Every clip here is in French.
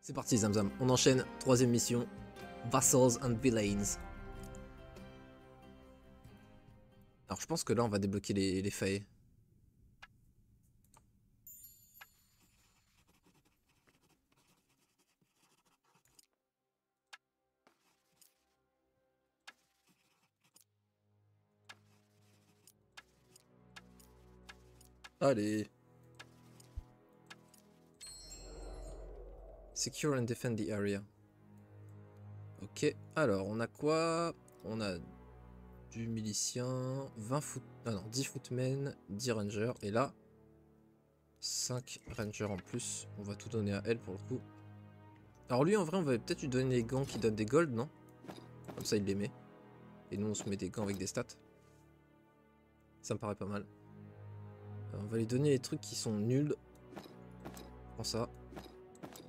C'est parti Zamzam, on enchaîne, troisième mission, Vassals and Villains. Alors je pense que là on va débloquer les failles. Allez. Secure and defend the area. Ok, alors on a quoi? On a du milicien, 20 foot... Ah non, 10 footmen, 10 rangers, et là, 5 rangers en plus. On va tout donner à elle pour le coup. Alors lui en vrai on va peut-être lui donner les gants qui donnent des gold, non? Comme ça il les met. Et nous on se met des gants avec des stats. Ça me paraît pas mal. On va lui donner les trucs qui sont nuls. Prends ça.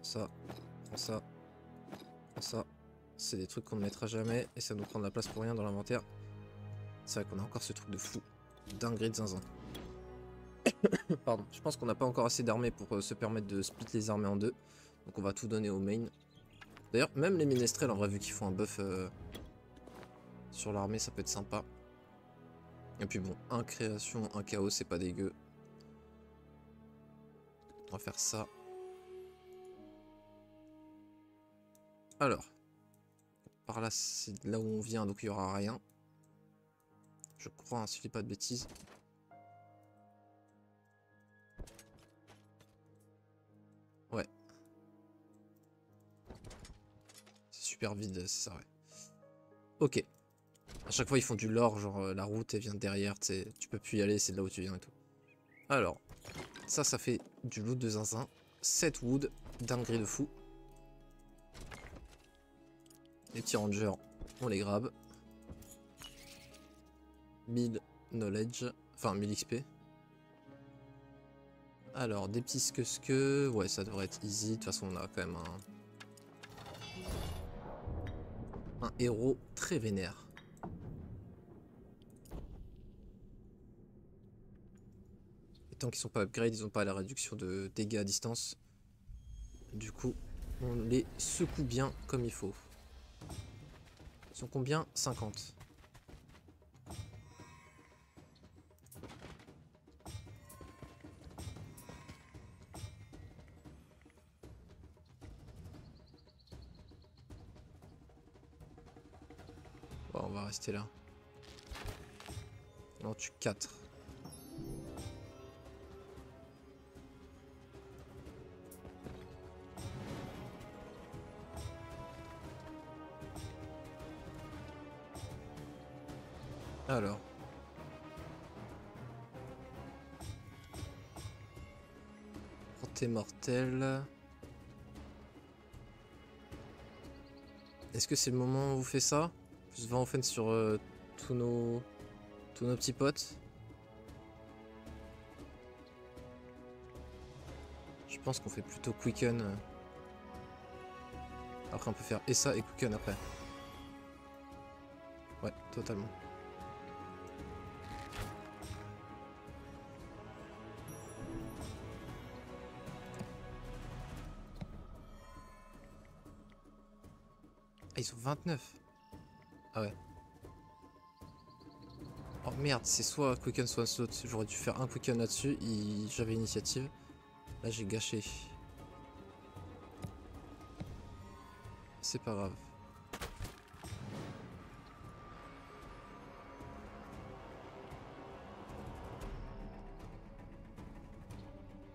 Ça. Prends ça. Prends ça. C'est des trucs qu'on ne mettra jamais. Et ça nous prend de la place pour rien dans l'inventaire. C'est vrai qu'on a encore ce truc de fou. Dinguerie de zinzin. Pardon. Je pense qu'on n'a pas encore assez d'armées pour se permettre de split les armées en deux. Donc on va tout donner au main. D'ailleurs, même les ménestrels, en vrai, vu qu'ils font un buff sur l'armée, ça peut être sympa. Et puis bon, un création, un chaos, c'est pas dégueu. On va faire ça. Alors, par là, c'est là où on vient, donc il n'y aura rien. Je crois, hein, si je dis pas de bêtises. Ouais. C'est super vide, c'est ça, ouais. Ok. À chaque fois, ils font du lore, genre la route, elle vient de derrière, tu peux plus y aller, c'est de là où tu viens et tout. Alors, ça fait du loot de zinzin. 7 wood, dinguerie de fou. Les petits rangers, on les grabe. 1000 knowledge, enfin 1000 XP. Alors, des petits que ouais, ça devrait être easy. De toute façon, on a quand même un héros très vénère. Et tant qu'ils sont pas upgrade, ils ont pas la réduction de dégâts à distance. Du coup, on les secoue bien comme il faut. Ils sont combien? 50. Bon, on va rester là. On en tue 4. Alors. Portée mortelle. Est-ce que c'est le moment où on vous fait ça? Plus 20 offense sur tous nos petits potes. Je pense qu'on fait plutôt quicken. Après on peut faire et ça et quicken après. Ouais, totalement. Ah, ils sont 29. Ah ouais. Oh merde, c'est soit quicken soit slot. J'aurais dû faire un quicken là-dessus. J'avais initiative. Là j'ai gâché. C'est pas grave.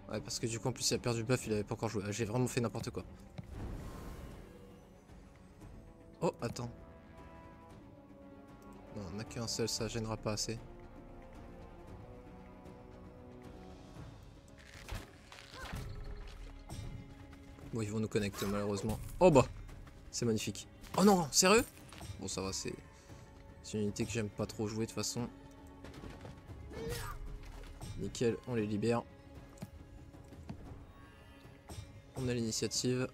Ouais, parce que du coup en plus il a perdu le buff, il avait pas encore joué. J'ai vraiment fait n'importe quoi. Oh, attends. Non, on n'a qu'un seul, ça gênera pas assez. Bon, ils vont nous connecter malheureusement. Oh bah, c'est magnifique. Oh non, sérieux? Bon, ça va, c'est une unité que j'aime pas trop jouer de toute façon. Nickel, on les libère. On a l'initiative.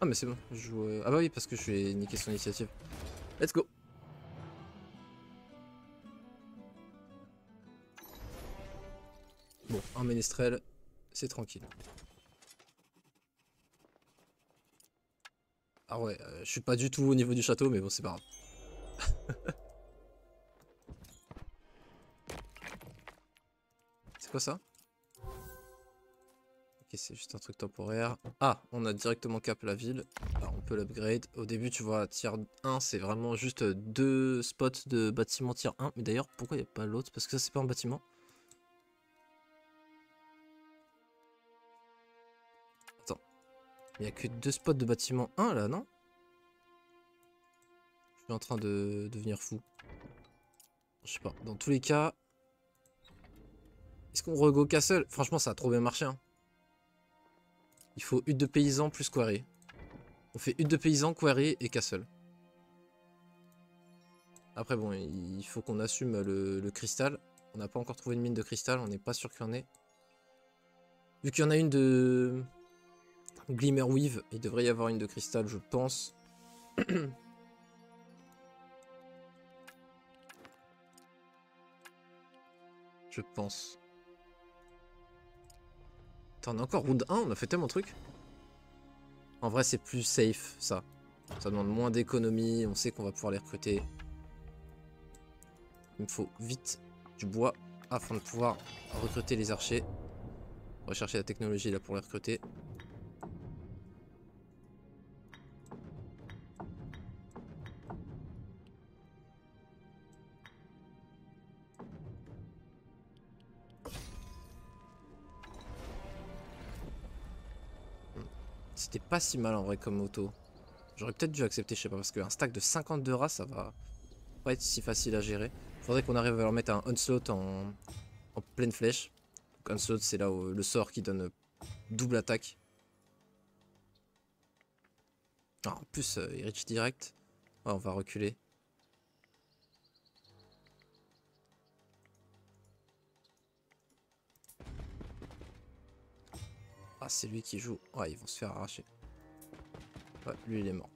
Ah mais c'est bon, je joue... Ah bah oui, parce que je vais niquer son initiative. Let's go. Bon, un ménestrel, c'est tranquille. Ah ouais, je suis pas du tout au niveau du château, mais bon, c'est pas grave. C'est quoi ça? Ok, c'est juste un truc temporaire. Ah, on a directement cap la ville. Alors, on peut l'upgrade. Au début, tu vois, tier 1, c'est vraiment juste 2 spots de bâtiment tier 1. Mais d'ailleurs, pourquoi il n'y a pas l'autre? Parce que ça, c'est pas un bâtiment. Attends. Il n'y a que 2 spots de bâtiment 1 là, non? Je suis en train de devenir fou. Je sais pas. Dans tous les cas... Est-ce qu'on rego castle? Franchement, ça a trop bien marché. Hein. Il faut hutte de paysans plus quarry. On fait hutte de paysans, quarry et castle. Après bon, il faut qu'on assume le cristal. On n'a pas encore trouvé une mine de cristal, on n'est pas sûr qu'il y en ait. Vu qu'il y en a une de Glimmerweave, il devrait y avoir une de cristal, je pense. Je pense. Attends, on a encore round 1, on a fait tellement de trucs. En vrai, c'est plus safe, ça. Ça demande moins d'économie, on sait qu'on va pouvoir les recruter. Il me faut vite du bois afin de pouvoir recruter les archers. Rechercher la technologie là pour les recruter. C'était pas si mal en vrai comme auto. J'aurais peut-être dû accepter, je sais pas, parce qu'un stack de 52 races, ça va pas être si facile à gérer. Faudrait qu'on arrive à leur mettre un onslaught en pleine flèche. Donc onslaught, c'est là où le sort qui donne double attaque. Ah, en plus, il reach direct. Ah, on va reculer. Ah, c'est lui qui joue. Ah, ils vont se faire arracher. Ouais, lui, il est mort.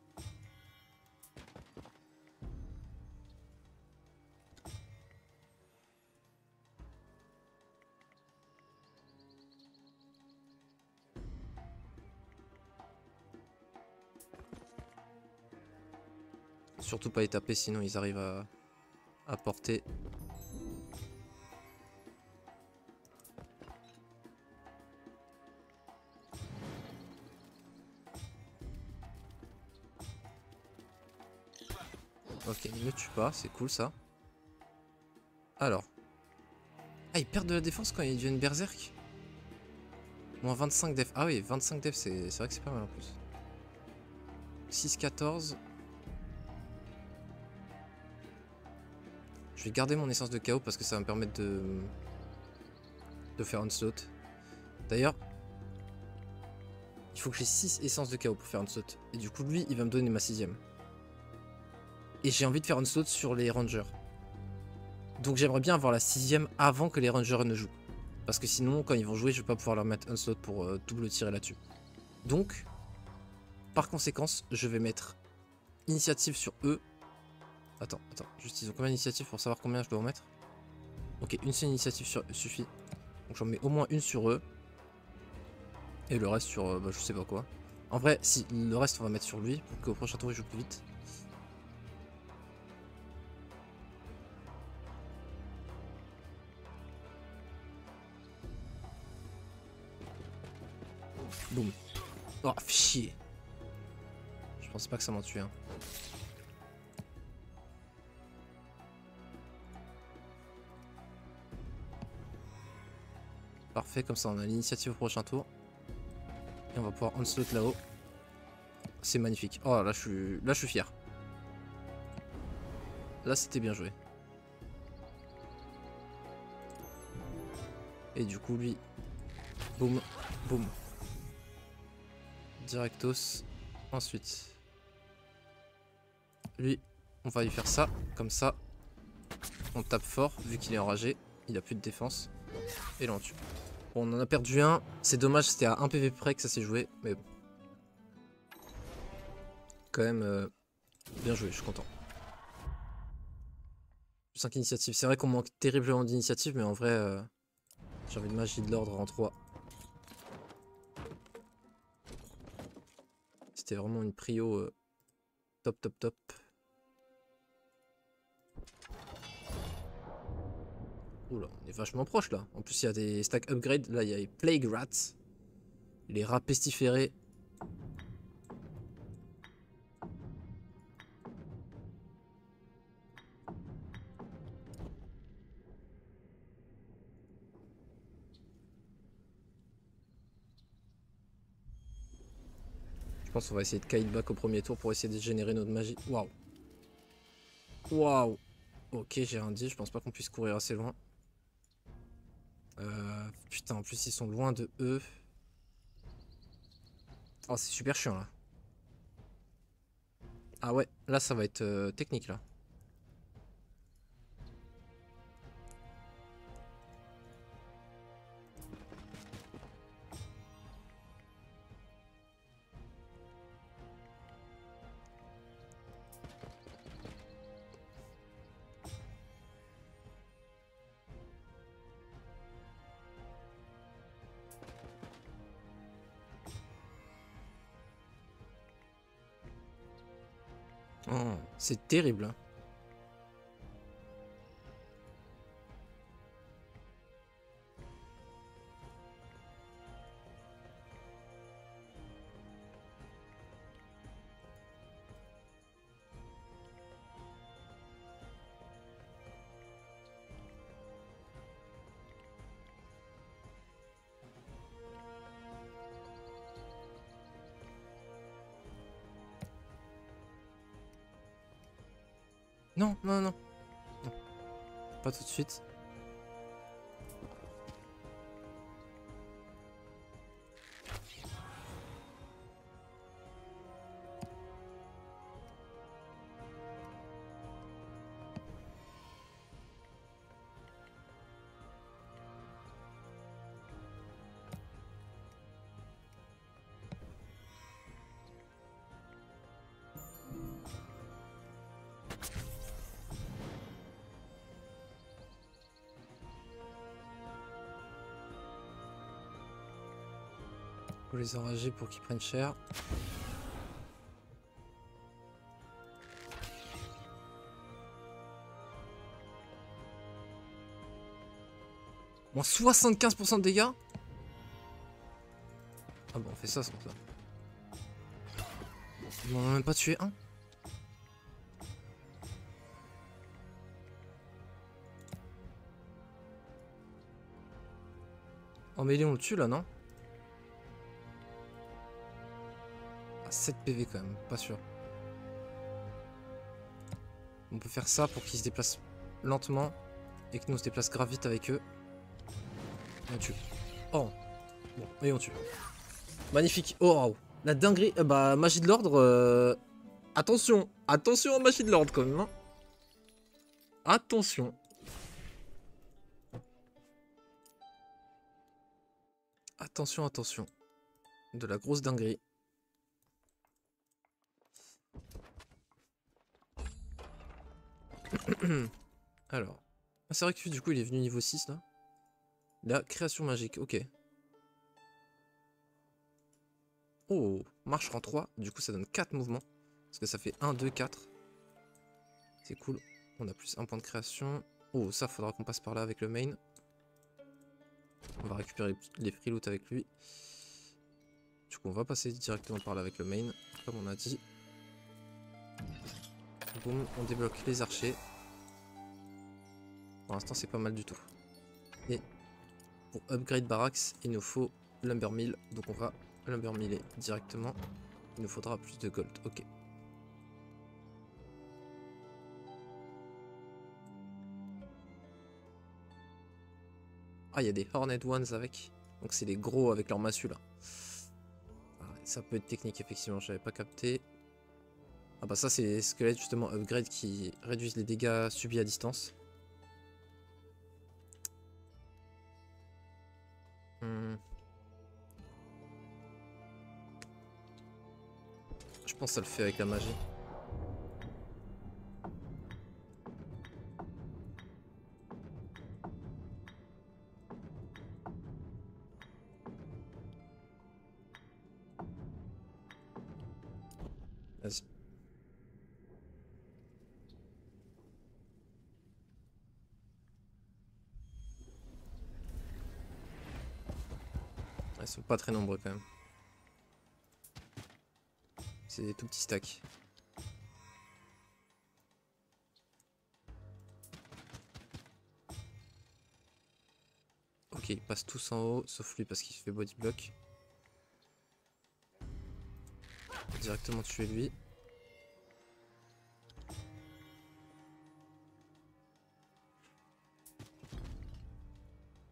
Surtout pas les taper, sinon ils arrivent à porter. Ok, il ne tue pas, c'est cool ça. Alors. Ah, ils perdent de la défense quand ils deviennent berserk. Moins 25 def. Ah oui, 25 def, c'est vrai que c'est pas mal en plus. 6-14. Je vais garder mon essence de chaos parce que ça va me permettre de faire un slot. D'ailleurs, il faut que j'ai 6 essences de chaos pour faire un slot. Et du coup, lui, il va me donner ma 6ème. Et j'ai envie de faire un slot sur les rangers. Donc j'aimerais bien avoir la 6ème avant que les rangers ne jouent. Parce que sinon, quand ils vont jouer, je vais pas pouvoir leur mettre un slot pour double tirer là-dessus. Donc, par conséquence, je vais mettre initiative sur eux. Attends, juste ils ont combien d'initiatives pour savoir combien je dois en mettre? Ok, une seule initiative suffit. Donc j'en mets au moins une sur eux. Et le reste sur, bah, je sais pas quoi. En vrai, si, le reste on va mettre sur lui pour qu'au prochain tour il joue plus vite. Boum. Oh, chier. Je pensais pas que ça m'en tuait. Hein. Parfait, comme ça on a l'initiative au prochain tour. Et on va pouvoir onslaught là-haut. C'est magnifique. Oh là je suis fier. Là c'était bien joué. Et du coup lui. Boum. Boum. Directos. Ensuite. Lui, on va lui faire ça. Comme ça. On tape fort vu qu'il est enragé. Il a plus de défense. Et là on tue. Bon, on en a perdu un. C'est dommage, c'était à 1 PV près que ça s'est joué. Mais bon. quand même bien joué, je suis content. 5 initiatives. C'est vrai qu'on manque terriblement d'initiatives, mais en vrai, j'ai envie de magie de l'ordre en 3. C'était vraiment une prio top, top, top. Oula, on est vachement proche là. En plus, il y a des stacks upgrade. Là, il y a les Plague Rats. Les rats pestiférés. Je pense qu'on va essayer de kite back au premier tour pour essayer de générer notre magie. Waouh. Waouh. Ok, j'ai un 10. Je pense pas qu'on puisse courir assez loin. Putain, en plus, ils sont loin de eux. Oh, c'est super chiant là. Ah ouais, là, ça va être technique là. Oh, c'est terrible. Hein. Non, non, non. Non. Pas tout de suite. Faut les enrager pour qu'ils prennent cher. Moins 75% de dégâts. Ah bon, on fait ça sans ça. Ils m'en ont même pas tué un. En mêlée, on le tue là, non? Ah, 7 PV quand même, pas sûr. On peut faire ça pour qu'ils se déplacent lentement et que nous on se déplace grave vite avec eux. Et on tue. Oh, bon, et on tue. Magnifique. Oh, wow. La dinguerie. Bah, magie de l'ordre. Attention, attention à magie de l'ordre quand même. Hein. Attention. Attention, attention. De la grosse dinguerie. Alors. Ah, c'est vrai que du coup il est venu niveau 6 là. La création magique, ok. Oh, marche rang 3. Du coup ça donne 4 mouvements. Parce que ça fait 1, 2, 4. C'est cool. On a plus un point de création. Oh, ça faudra qu'on passe par là avec le main. On va récupérer les free loot avec lui. Du coup on va passer directement par là avec le main. Comme on a dit. Boum, on débloque les archers. Pour l'instant c'est pas mal du tout. Et pour upgrade barracks, il nous faut lumber mill. Donc on va lumber miller directement. Il nous faudra plus de gold. Ok. Ah, il y a des Hornet Ones avec. Donc c'est les gros avec leur massue là. Ah, ça peut être technique effectivement, j'avais pas capté. Ah bah ça c'est les squelettes justement upgrade qui réduisent les dégâts subis à distance. Je Je pense que ça le fait avec la magie. Vas-y. Ils sont pas très nombreux quand même. C'est des tout petits stacks. Ok, ils passent tous en haut, sauf lui parce qu'il fait body block. Directement tuer lui.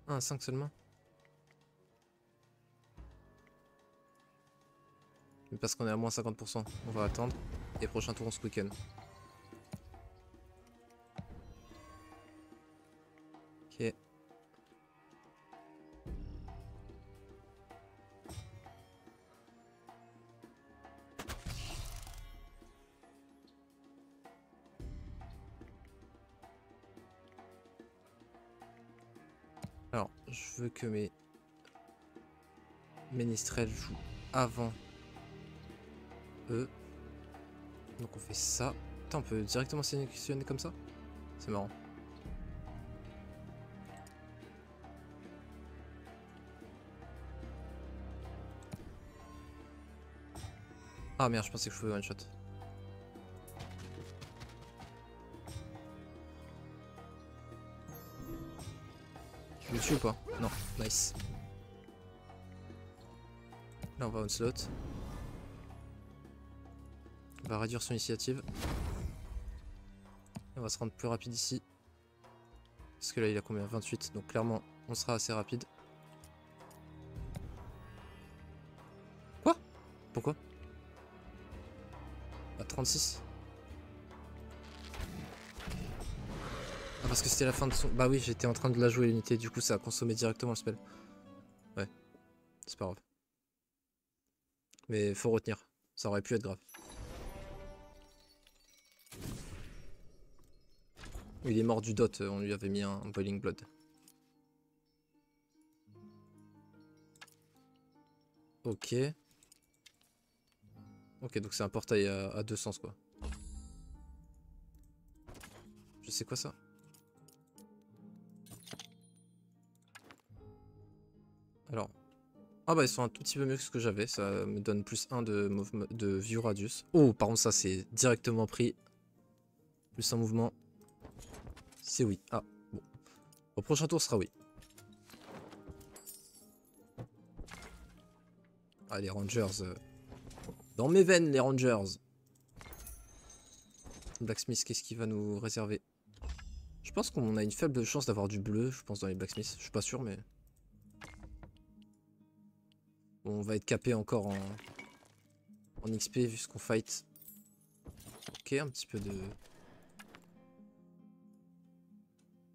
Ah, 5 seulement. Mais parce qu'on est à moins 50%, on va attendre. Et prochain tour on se quicken. Ok. Alors, je veux que mes ménestrels jouent avant eux. Donc on fait ça. Putain, on peut directement sélectionner comme ça? C'est marrant. Ah merde, je pensais que je pouvais one shot. Je le tue ou pas? Non, nice. Là on va onslaught. On va réduire son initiative. On va se rendre plus rapide ici. Parce que là il a combien? 28, donc clairement on sera assez rapide. Quoi? Pourquoi? À 36. Ah parce que c'était la fin de son... Bah oui, j'étais en train de la jouer l'unité, du coup ça a consommé directement le spell. Ouais, c'est pas grave. Mais faut retenir, ça aurait pu être grave. Il est mort du dot, on lui avait mis un Boiling Blood. Ok. Ok, donc c'est un portail à deux sens quoi. Je sais quoi ça? Alors. Ah bah ils sont un tout petit peu mieux que ce que j'avais, ça me donne plus 1 de view radius. Oh par contre ça c'est directement pris. Plus un mouvement. C'est oui. Ah bon. Au prochain tour sera oui. Ah les Rangers. Dans mes veines les Rangers. Blacksmith, qu'est-ce qu'il va nous réserver? Je pense qu'on a une faible chance d'avoir du bleu, je pense, dans les Blacksmiths. Je suis pas sûr, mais... Bon, on va être capé encore en XP vu ce qu'on fight. Ok, un petit peu de...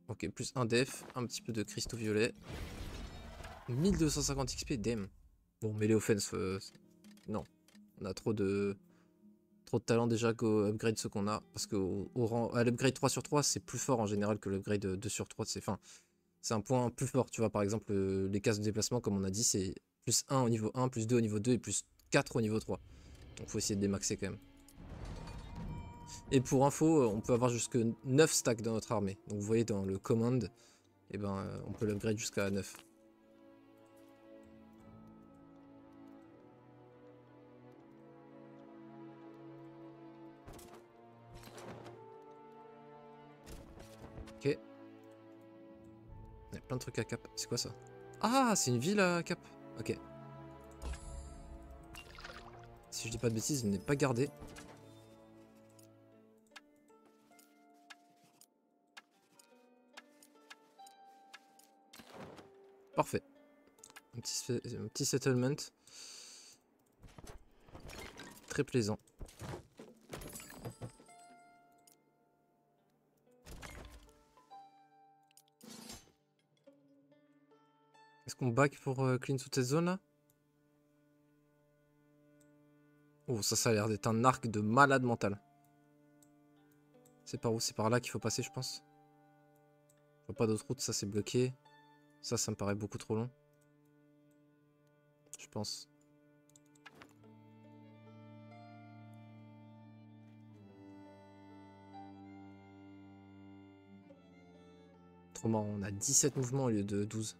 Ok, plus un def, un petit peu de cristaux violets. 1250 XP, damn. Bon, melee offense, non. On a trop de talent déjà qu'au upgrade ce qu'on a. Parce que à l'upgrade 3 sur 3, c'est plus fort en général que l'upgrade 2 sur 3. C'est un point plus fort. Tu vois, par exemple, les cases de déplacement, comme on a dit, c'est plus 1 au niveau 1, plus 2 au niveau 2 et plus 4 au niveau 3. Donc faut essayer de démaxer quand même. Et pour info, on peut avoir jusque 9 stacks dans notre armée. Donc vous voyez dans le command, eh ben, on peut l'upgrade jusqu'à 9. Ok. Il y a plein de trucs à cap. C'est quoi ça? Ah, c'est une ville à cap. Ok. Si je dis pas de bêtises, il n'est pas gardé. Parfait. Un petit settlement. Très plaisant. Est-ce qu'on back pour clean toute cette zone là? Oh, ça a l'air d'être un arc de malade mental. C'est par où? C'est par là qu'il faut passer, je pense. Je vois pas d'autre route, ça c'est bloqué. Ça me paraît beaucoup trop long. Je pense. Trop marrant, on a 17 mouvements au lieu de 12.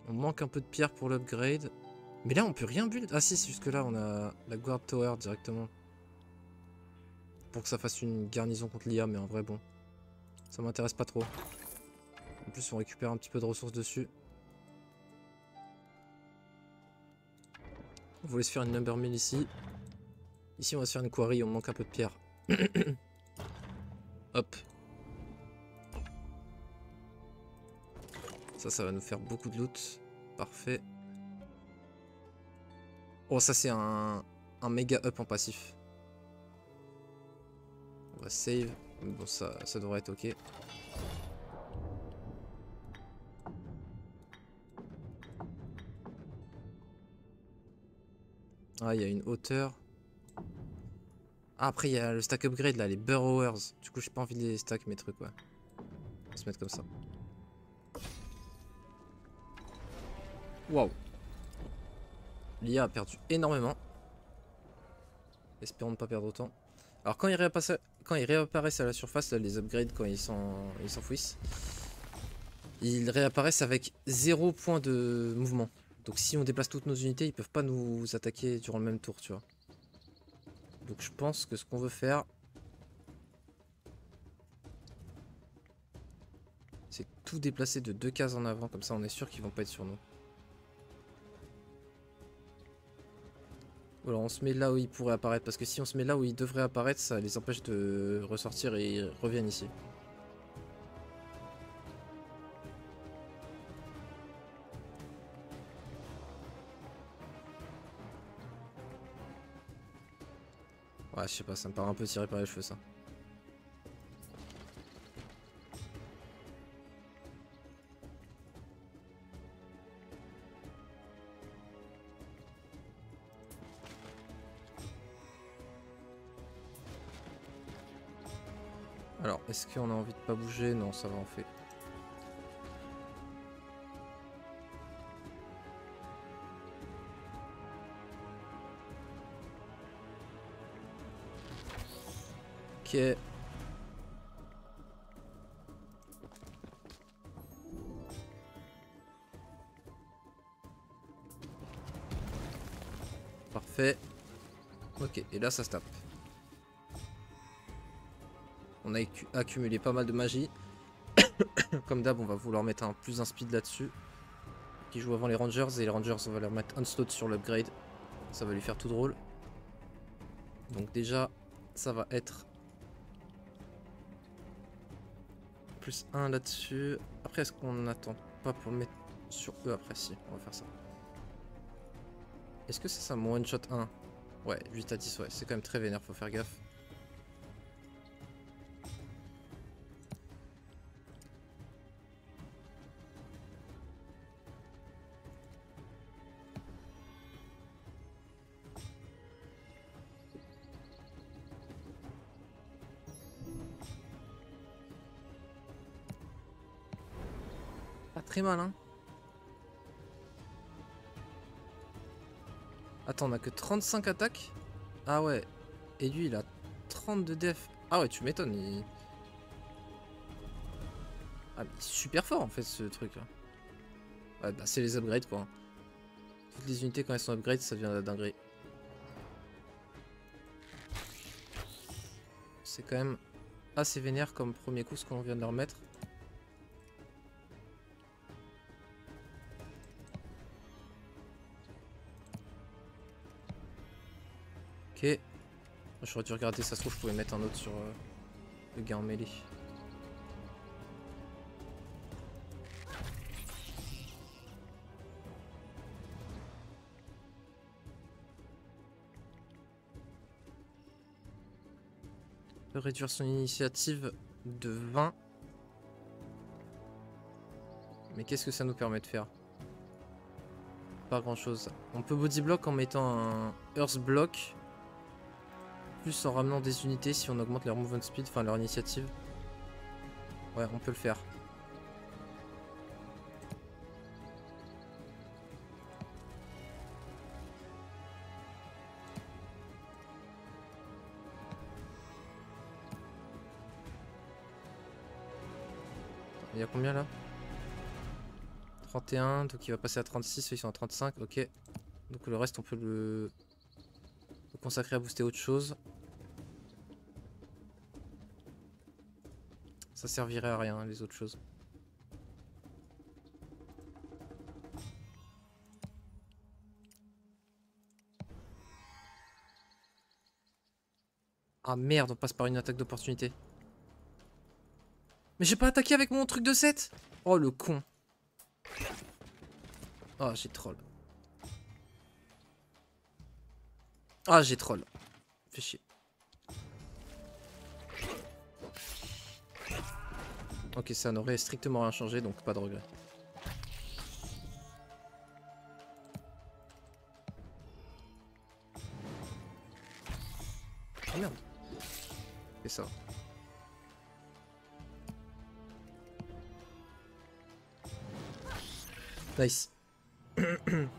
On manque un peu de pierre pour l'upgrade. Mais là on peut rien build. Ah si, jusque là on a la guard tower directement. Pour que ça fasse une garnison contre l'IA, mais en vrai bon. Ça m'intéresse pas trop. En plus on récupère un petit peu de ressources dessus. On voulait se faire une number mill ici. Ici on va se faire une quarry, on manque un peu de pierre. Hop. Ça va nous faire beaucoup de loot. Parfait. Oh, ça c'est un méga up en passif. On va save. Mais bon, ça devrait être ok. Ah, il y a une hauteur. Ah, après, il y a le stack upgrade là, les burrowers. Du coup, j'ai pas envie de les stack mes trucs, ouais. On va se mettre comme ça. Waouh. L'IA a perdu énormément. Espérons ne pas perdre autant. Alors, quand ils réapparaissent à la surface, là, les upgrades, quand ils s'enfouissent, ils réapparaissent avec 0 point de mouvement. Donc, si on déplace toutes nos unités, ils peuvent pas nous attaquer durant le même tour, tu vois. Donc, je pense que ce qu'on veut faire, c'est tout déplacer de 2 cases en avant. Comme ça, on est sûr qu'ils vont pas être sur nous. Ou alors on se met là où ils pourraient apparaître, parce que si on se met là où ils devraient apparaître, ça les empêche de ressortir et ils reviennent ici. Ouais, je sais pas, ça me paraît un peu tiré par les cheveux ça. Alors, est-ce qu'on a envie de pas bouger? Non, ça va, on fait. Ok. Parfait. Ok, et là ça se tape. On a accumulé pas mal de magie. Comme d'hab, on va vouloir mettre un plus un speed là-dessus. Qui joue avant les rangers, et les rangers on va leur mettre onslaught sur l'upgrade. Ça va lui faire tout drôle. Donc déjà, ça va être plus 1 là-dessus. Après, est-ce qu'on n'attend pas pour le mettre sur eux après? Si, on va faire ça. Est-ce que c'est ça mon one shot 1? Ouais, 8 à 10, ouais, c'est quand même très vénère, faut faire gaffe. Pas très mal, hein. Attends, on a que 35 attaques? Ah ouais. Et lui, il a 30 de def. Ah ouais, tu m'étonnes. Ah, mais il est super fort en fait, ce truc là. Ouais, bah c'est les upgrades quoi. Toutes les unités quand elles sont upgrades, ça devient la dinguerie. C'est quand même assez vénère comme premier coup ce qu'on vient de leur mettre. Ok. J'aurais dû regarder, ça se trouve je pouvais mettre un autre sur le gars en mêlée. On peut réduire son initiative de 20. Mais qu'est-ce que ça nous permet de faire? Pas grand chose. On peut body block en mettant un earth block. Plus en ramenant des unités si on augmente leur movement speed, enfin leur initiative. Ouais, on peut le faire. Il y a combien là? 31, donc il va passer à 36, ils sont à 35, ok. Donc le reste on peut le consacrer à booster autre chose. Ça servirait à rien les autres choses. Ah merde, on passe par une attaque d'opportunité. Mais j'ai pas attaqué avec mon truc de 7. Oh le con. Ah j'ai troll. Ah j'ai troll. Fais chier. Ok, ça n'aurait strictement rien changé, donc pas de regret. Oh merde. Et ça. Nice. Bon,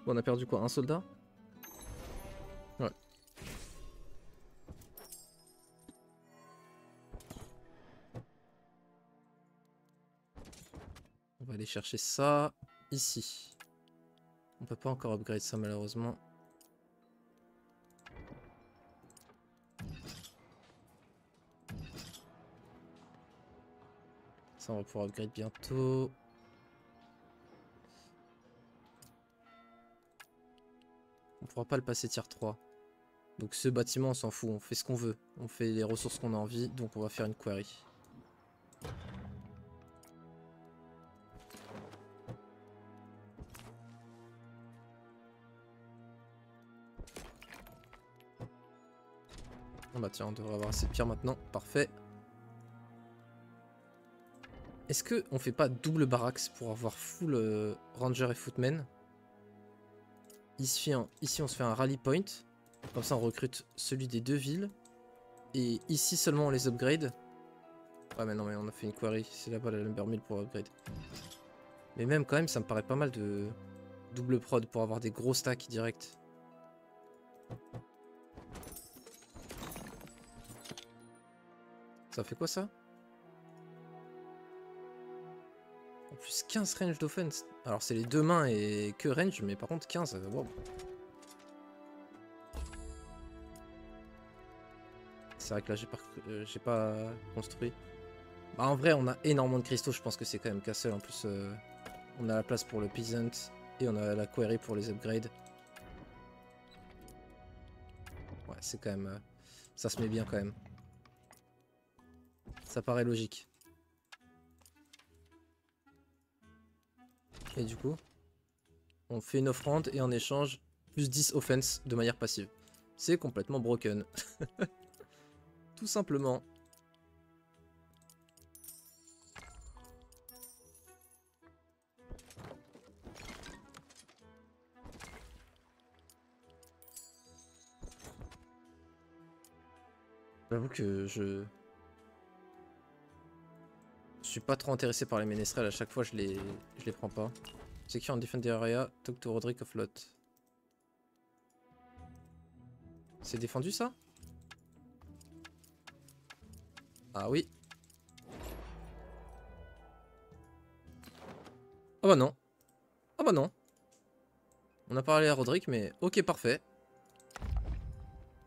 on a perdu quoi? Un soldat? Ouais. On va aller chercher ça ici. On peut pas encore upgrade ça malheureusement. Ça on va pouvoir upgrade bientôt. On pourra pas le passer tier 3. Donc ce bâtiment on s'en fout, on fait ce qu'on veut. On fait les ressources qu'on a envie, donc on va faire une query. Ah bah tiens, on devrait avoir assez de pierres maintenant, parfait. Est-ce que on fait pas double barracks pour avoir full ranger et footmen? Ici on se fait un rally point. Comme ça on recrute celui des deux villes. Et ici seulement on les upgrade. Ouais mais non mais on a fait une query. C'est là-bas la lumber mill pour upgrade. Mais même quand même ça me paraît pas mal de double prod pour avoir des gros stacks direct. Ça fait quoi ça? En plus 15 range d'offense. Alors c'est les deux mains et que range, mais par contre 15, wow. C'est vrai que là j'ai pas construit. Bah en vrai on a énormément de cristaux, je pense que c'est quand même castle. En plus on a la place pour le peasant et on a la query pour les upgrades. Ouais c'est quand même... ça se met bien quand même. Ça paraît logique. Et du coup, on fait une offrande et en échange, plus 10 offense de manière passive. C'est complètement broken. Tout simplement. J'avoue que je suis pas trop intéressé par les ménestrels, à chaque fois je les prends pas. Secure and defend the area, talk to Roderick of Lot. C'est défendu ça? Ah oui. Ah bah non. Ah bah non. On a parlé à Roderick mais ok parfait.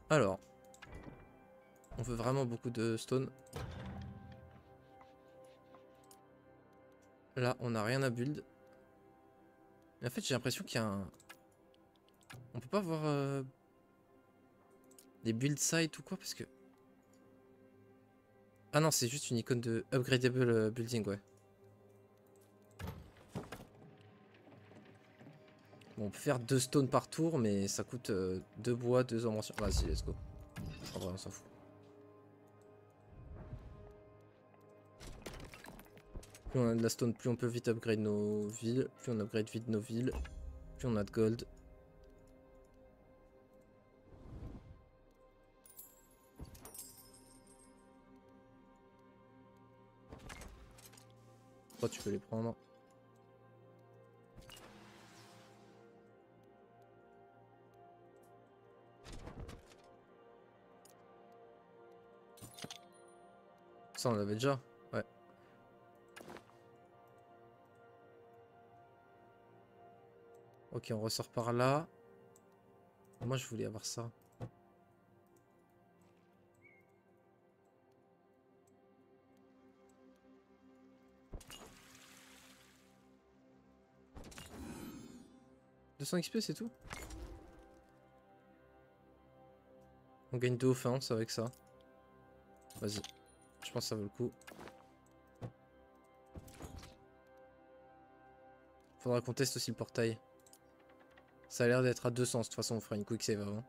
Alors. On veut vraiment beaucoup de stone. Là on n'a rien à build. Mais en fait j'ai l'impression qu'il y a un... On peut pas avoir des build sites ou quoi parce que... Ah non c'est juste une icône de upgradable building ouais. Bon, on peut faire 2 stones par tour mais ça coûte 2 bois, 2 inventions. Vas-y let's go. En vrai on s'en fout. Plus on a de la stone, plus on peut vite upgrade nos villes. Plus on upgrade vite nos villes, plus on a de gold. Toi, tu peux les prendre. Ça, on l'avait déjà. Ouais. Ok, on ressort par là. Moi, je voulais avoir ça. « 200 XP, c'est tout? On gagne 2 offenses avec ça. Vas-y. Je pense que ça vaut le coup. Faudra qu'on teste aussi le portail. Ça a l'air d'être à 200. De toute façon, on fera une quick save avant.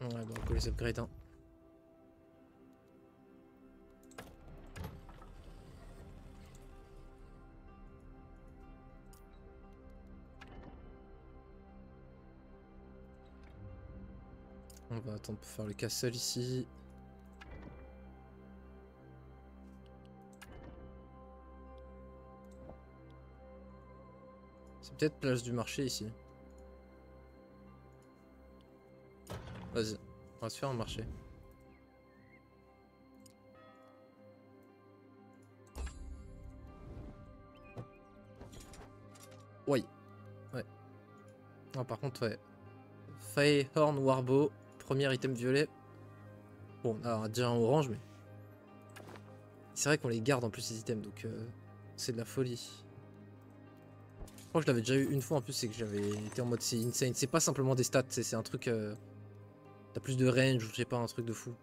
Ouais, donc on peut les upgrade. Hein. On va attendre pour faire le castle ici. C'est peut-être place du marché ici. Vas-y, on va se faire un marché. Oui. Ouais. Ah, par contre, ouais. Firehorn Warbow, premier item violet. Bon, on a déjà un orange, mais... C'est vrai qu'on les garde en plus ces items, donc c'est de la folie. Je crois que je l'avais déjà eu une fois en plus, c'est que j'avais été en mode c'est insane. C'est pas simplement des stats, c'est un truc... T'as plus de range ou je sais pas, un truc de fou.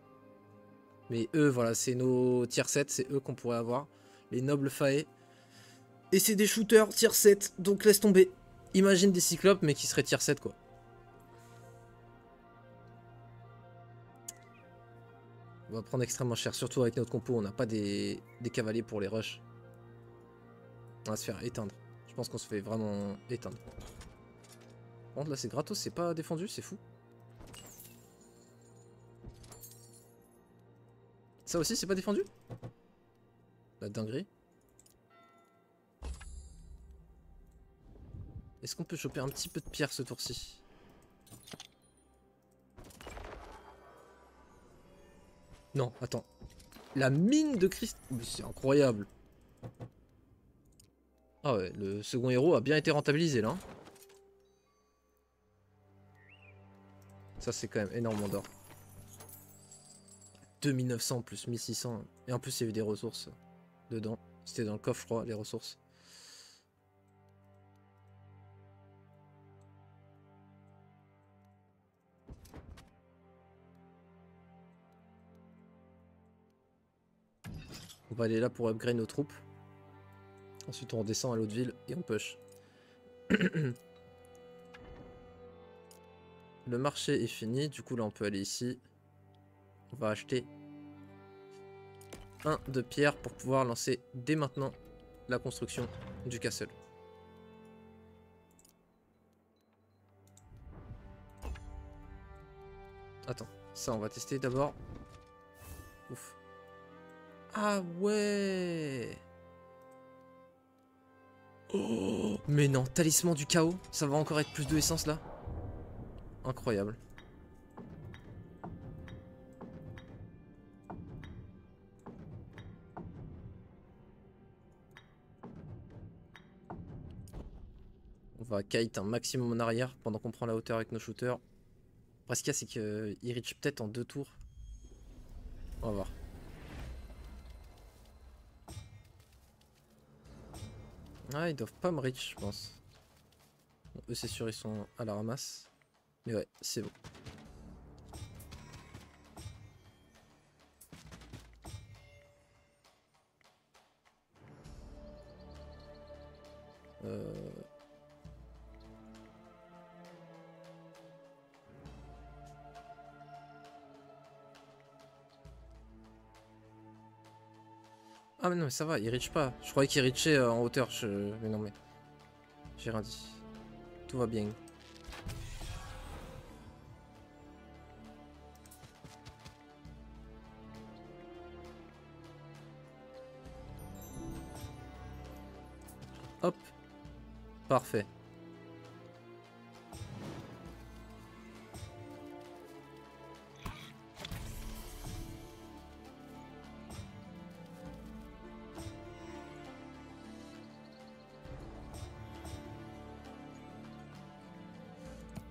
Mais eux, voilà, c'est nos tier 7, c'est eux qu'on pourrait avoir. Les nobles fae. Et c'est des shooters tier 7, donc laisse tomber. Imagine des cyclopes, mais qui seraient tier 7, quoi. On va prendre extrêmement cher, surtout avec notre compo, on n'a pas des cavaliers pour les rushs. On va se faire éteindre. Je pense qu'on se fait vraiment éteindre. Par contre, là, c'est gratos, c'est pas défendu, c'est fou. Ça aussi, c'est pas défendu? La dinguerie. Est-ce qu'on peut choper un petit peu de pierre ce tour-ci? Non, attends. La mine de Christ... C'est incroyable. Ah ouais, le second héros a bien été rentabilisé là. Ça c'est quand même énormément d'or. 2900 plus 1600. Et en plus il y a eu des ressources dedans. C'était dans le coffre je crois, les ressources. On va aller là pour upgrade nos troupes. Ensuite on redescend à l'autre ville et on push. Le marché est fini, du coup là on peut aller ici. On va acheter un de pierre pour pouvoir lancer dès maintenant la construction du castle. Attends, ça on va tester d'abord. Ouf. Ah ouais. Oh, mais non, talisman du chaos, ça va encore être plus de essence là. Incroyable. On va kite un maximum en arrière pendant qu'on prend la hauteur avec nos shooters. Après ce qu'il y a c'est qu'il reach peut-être en 2 tours. On va voir. Ah ils doivent pas me reach je pense. Bon, eux c'est sûr ils sont à la ramasse. Mais ouais c'est bon. Ah mais non mais ça va, il reach pas. Je croyais qu'il reachait en hauteur. Mais non mais... J'ai rien dit. Tout va bien. Hop. Parfait.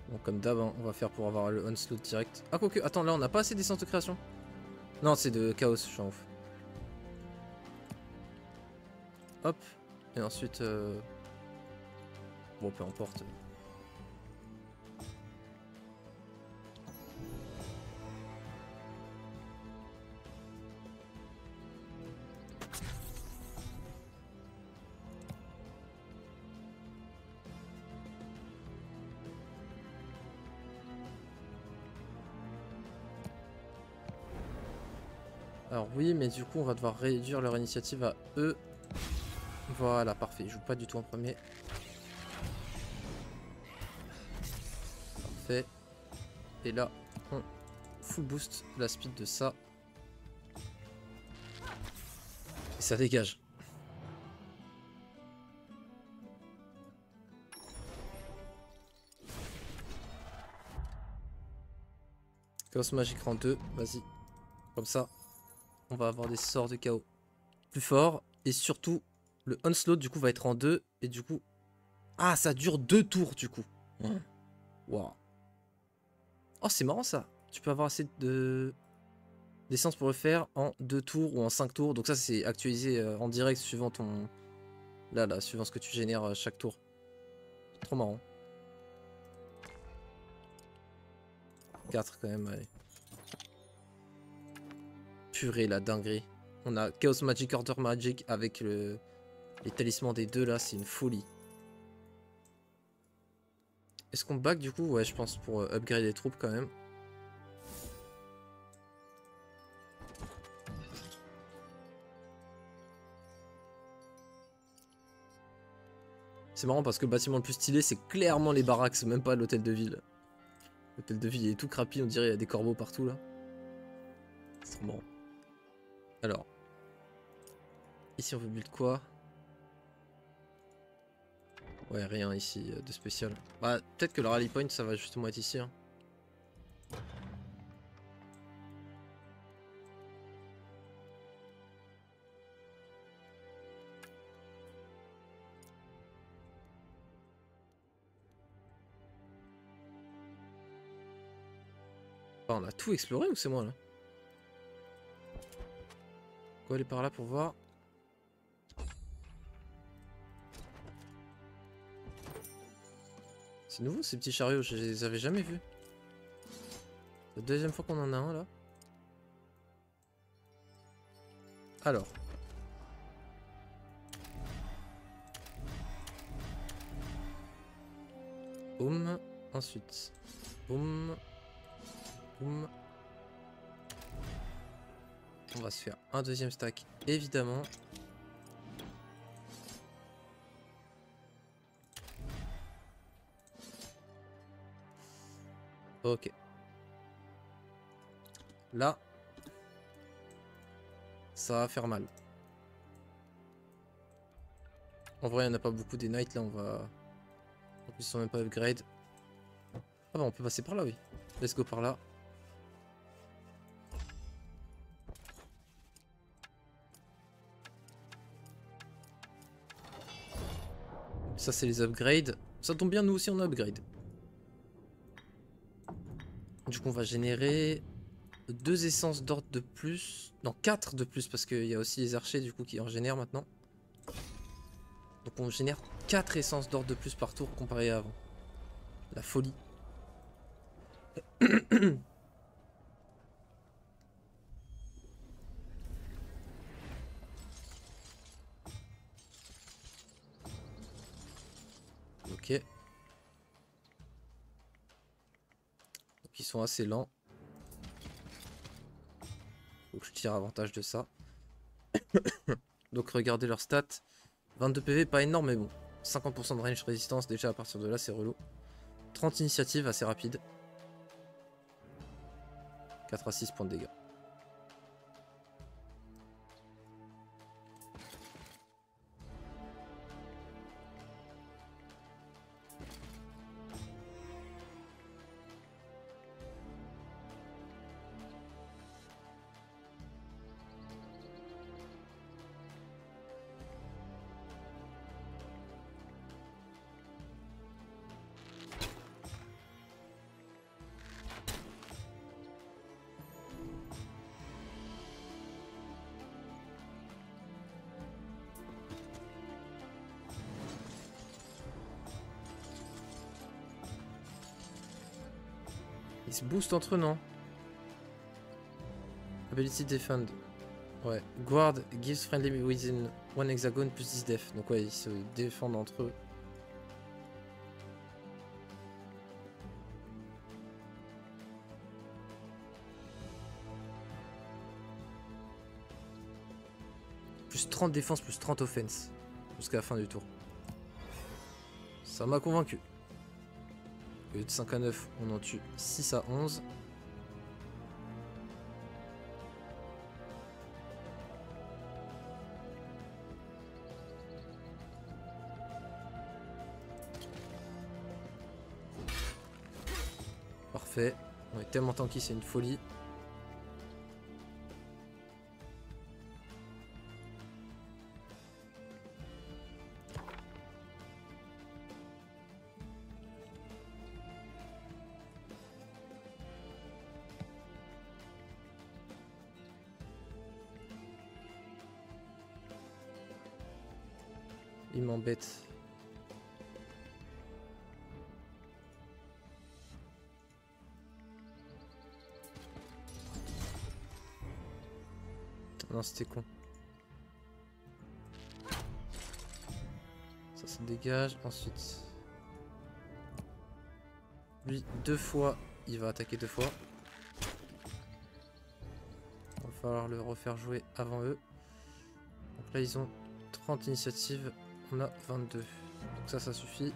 Bon, comme d'hab, hein, on va faire pour avoir le onslaught direct. Ah, quoique, attends, là on n'a pas assez d'essence de création. Non, c'est de chaos, je suis en ouf. Hop. Et ensuite... Bon, peu importe. Alors oui, mais du coup, on va devoir réduire leur initiative à eux. Voilà, parfait. Ils jouent pas du tout en premier. Parfait. Et là, on full boost la speed de ça. Et ça dégage. Chaos magique rang 2, vas-y. Comme ça, on va avoir des sorts de chaos plus forts. Et surtout, le onslaught du coup va être en 2. Et du coup... Ah, ça dure 2 tours du coup. Waouh. Oh, c'est marrant ça. Tu peux avoir assez de... d'essence pour le faire en 2 tours ou en 5 tours. Donc ça, c'est actualisé en direct suivant ton... Là, suivant ce que tu génères chaque tour. Trop marrant. 4 quand même, allez. Purée, la dinguerie. On a Chaos Magic, Order Magic avec les talismans des deux là, c'est une folie. Est-ce qu'on back du coup? Ouais, je pense pour upgrade les troupes quand même. C'est marrant parce que le bâtiment le plus stylé, c'est clairement les baraques, c'est même pas l'hôtel de ville. L'hôtel de ville il est tout crapi, on dirait il y a des corbeaux partout là. C'est trop marrant. Alors, ici on veut build quoi? Ouais, rien ici de spécial. Bah, peut-être que le rally point ça va justement être ici. Hein. Ah, on a tout exploré ou c'est moi là? On va aller par là pour voir. C'est nouveau ces petits chariots, je les avais jamais vus. C'est la deuxième fois qu'on en a un là. Alors. Boum. Ensuite. Boum. Boum. On va se faire un deuxième stack, évidemment. Ok. Là. Ça va faire mal. En vrai, il n'y en a pas beaucoup des knights là, on va... En plus, ils sont même pas upgrade. Ah bah, on peut passer par là, oui. Let's go par là. Ça, c'est les upgrades. Ça tombe bien, nous aussi, on a upgrade. Du coup, on va générer 2 essences d'ordre de plus. Non, 4 de plus, parce qu'il y a aussi les archers, du coup, qui en génèrent maintenant. Donc, on génère 4 essences d'ordre de plus par tour comparé à avant. La folie. Ok. Donc, ils sont assez lents. Faut que je tire avantage de ça. Donc regardez leurs stats. 22 PV, pas énorme, mais bon. 50% de range résistance, déjà à partir de là, c'est relou. 30 initiatives, assez rapide. 4 à 6 points de dégâts. Ils se boostent entre eux, non? Ability Defend. Ouais. Guard gives friendly within one hexagon plus 10 def. Donc ouais, ils se défendent entre eux. Plus 30 défense, plus 30 offense. Jusqu'à la fin du tour. Ça m'a convaincu. Au lieu de 5 à 9, on en tue 6 à 11. Parfait. On est tellement tanky, c'est une folie. Il m'embête. Non, c'était con. Ça se dégage. Ensuite, lui, 2 fois, il va attaquer 2 fois. Il va falloir le refaire jouer avant eux. Donc là, ils ont 30 initiatives. On a 22. Donc ça suffit.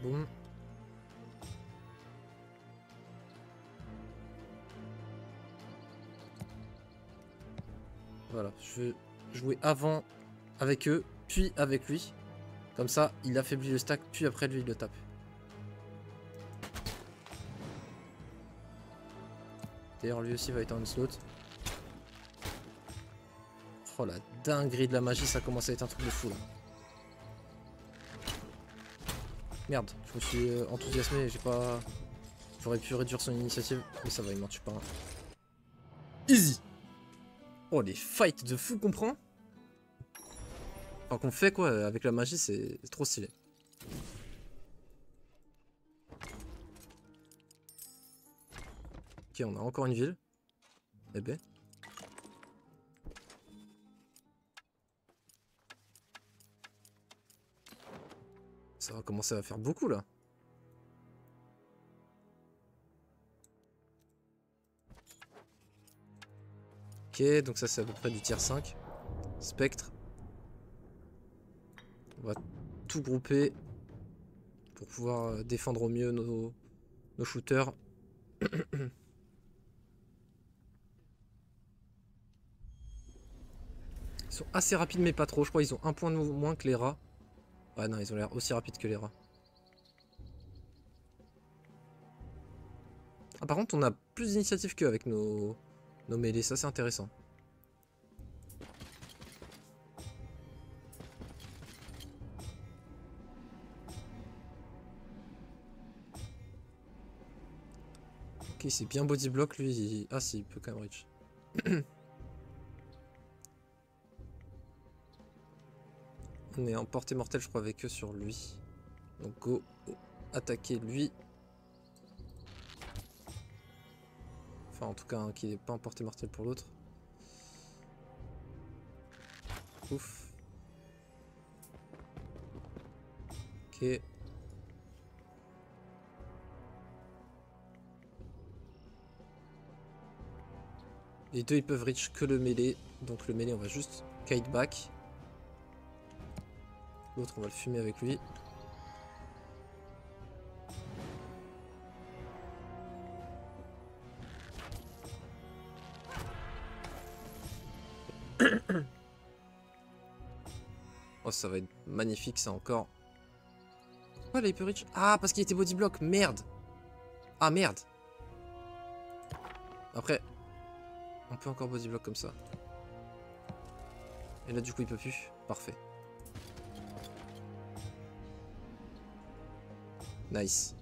Boum. Voilà, je vais jouer avant avec eux, puis avec lui. Comme ça, il affaiblit le stack, puis après lui, il le tape. D'ailleurs, lui aussi va être en slot. Oh la dinguerie de la magie, ça commence à être un truc de fou là. Merde, je me suis enthousiasmé et j'ai pas... J'aurais pu réduire son initiative, mais ça va, il m'en tue pas un. Easy. Oh les fights de fou qu'on prend. Enfin qu'on fait quoi, avec la magie c'est trop stylé. Ok, on a encore une ville. Eh ben. Ça va commencer à faire beaucoup là. Ok, donc ça c'est à peu près du tier 5. Spectre. On va tout grouper pour pouvoir défendre au mieux nos shooters. Ils sont assez rapides mais pas trop. Je crois qu'ils ont un point de moins que les rats. Ouais non, ils ont l'air aussi rapides que les rats. Ah par contre on a plus d'initiatives qu'eux avec nos mêlées, ça c'est intéressant. Ok, c'est bien body block lui. Ah si, il peut quand même reach. On est en portée mortelle je crois avec eux sur lui. Donc go, attaquer lui. Enfin en tout cas hein, qui n'est pas en portée mortelle pour l'autre. Ouf. Ok. Les deux ils peuvent reach que le mêlée. Donc le mêlé, on va juste kite back. L'autre, on va le fumer avec lui. Oh, ça va être magnifique, ça encore. Pourquoi la Hyper Reach? Ah, parce qu'il était body block. Merde. Ah, merde. Après, on peut encore body block comme ça. Et là, du coup, il peut plus. Parfait. Nice.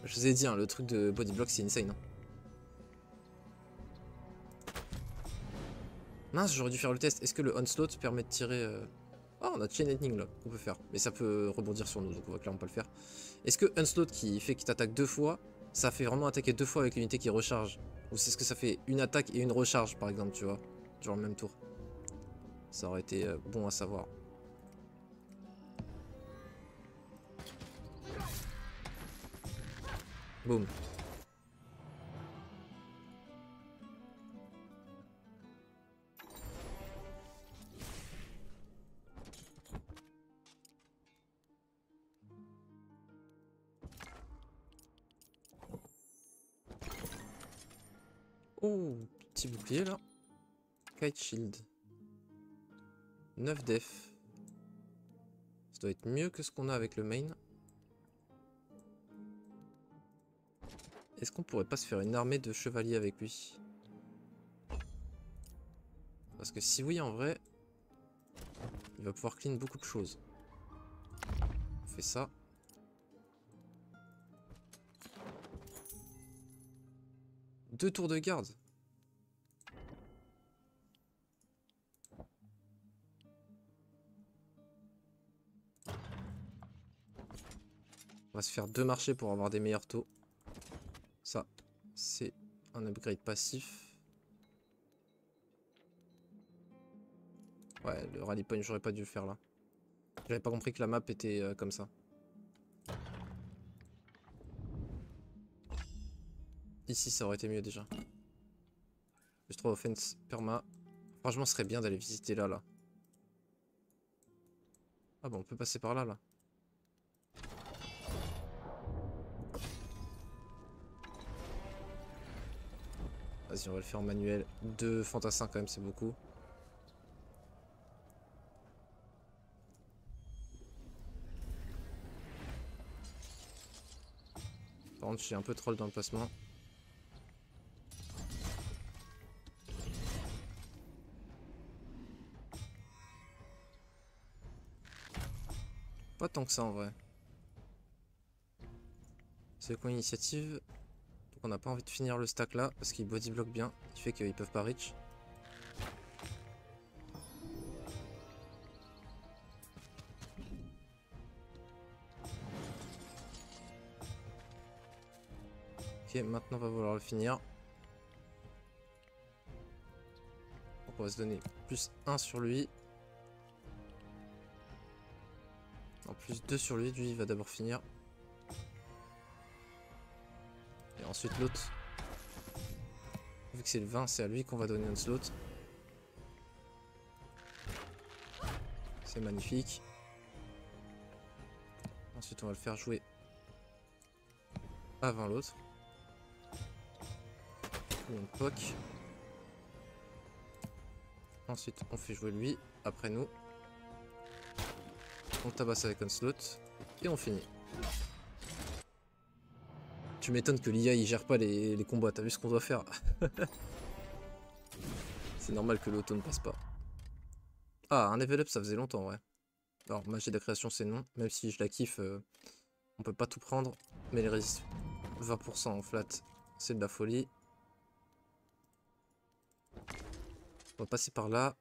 Je vous ai dit, hein, le truc de body block, c'est insane. Hein. Mince, j'aurais dû faire le test. Est-ce que le onslaught permet de tirer... Ah, on a chain lightning là, qu'on peut faire. Mais ça peut rebondir sur nous, donc on va clairement pas le faire. Est-ce que onslaught qui fait qu'il t'attaque 2 fois, ça fait vraiment attaquer 2 fois avec l'unité qui recharge? Ou c'est ce que ça fait une attaque et une recharge, par exemple, tu vois? Genre le même tour. Ça aurait été bon à savoir. Boum. Oh, petit bouclier là. Kite shield. 9 def. Ça doit être mieux que ce qu'on a avec le main. Est-ce qu'on pourrait pas se faire une armée de chevaliers avec lui? Parce que si oui, en vrai, il va pouvoir clean beaucoup de choses. On fait ça. Deux tours de garde. On va se faire 2 marchés pour avoir des meilleurs taux. Ça, c'est un upgrade passif. Ouais, le rally point, j'aurais pas dû le faire là. J'avais pas compris que la map était comme ça. Ici, ça aurait été mieux déjà. Plus 3 offense perma. Franchement, ce serait bien d'aller visiter là, là. Ah bon, on peut passer par là, là. Vas-y, on va le faire en manuel. 2 fantassins quand même, c'est beaucoup. Par contre, je suis un peu troll dans le placement. Pas tant que ça en vrai. C'est quoi l'initiative? Donc on n'a pas envie de finir le stack là, parce qu'il body block bien, qui fait qu'ils peuvent pas reach. Ok, maintenant on va vouloir le finir. Donc on va se donner plus 1 sur lui. En plus 2 sur lui, lui il va d'abord finir. Et ensuite l'autre. Vu que c'est le 20, c'est à lui qu'on va donner un slot. C'est magnifique. Ensuite on va le faire jouer avant l'autre. On poke. Ensuite on fait jouer lui après nous. On tabasse avec un slot. Et on finit. Tu m'étonnes que l'IA il gère pas les combats, t'as vu ce qu'on doit faire? C'est normal que l'auto ne passe pas. Ah, un level up ça faisait longtemps, ouais. Alors magie de la création c'est non, même si je la kiffe, on peut pas tout prendre. Mais les résist 20% en flat, c'est de la folie. On va passer par là.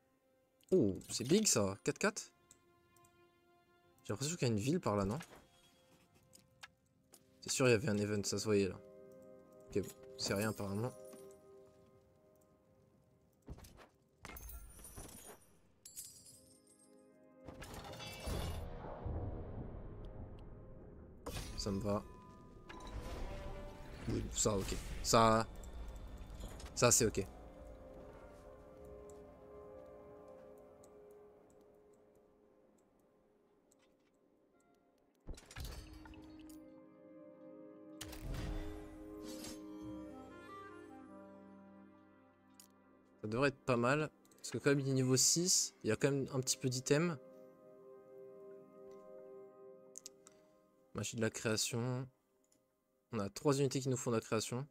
Oh, c'est big ça, 4-4. J'ai l'impression qu'il y a une ville par là, non? C'est sûr il y avait un event, ça se voyait là. Ok, bon, c'est rien apparemment. Ça me va. Oui, ça ok. Ça c'est ok. Ça devrait être pas mal. Parce que comme il est niveau 6, il y a quand même un petit peu d'items. Magie de la création. On a 3 unités qui nous font de la création.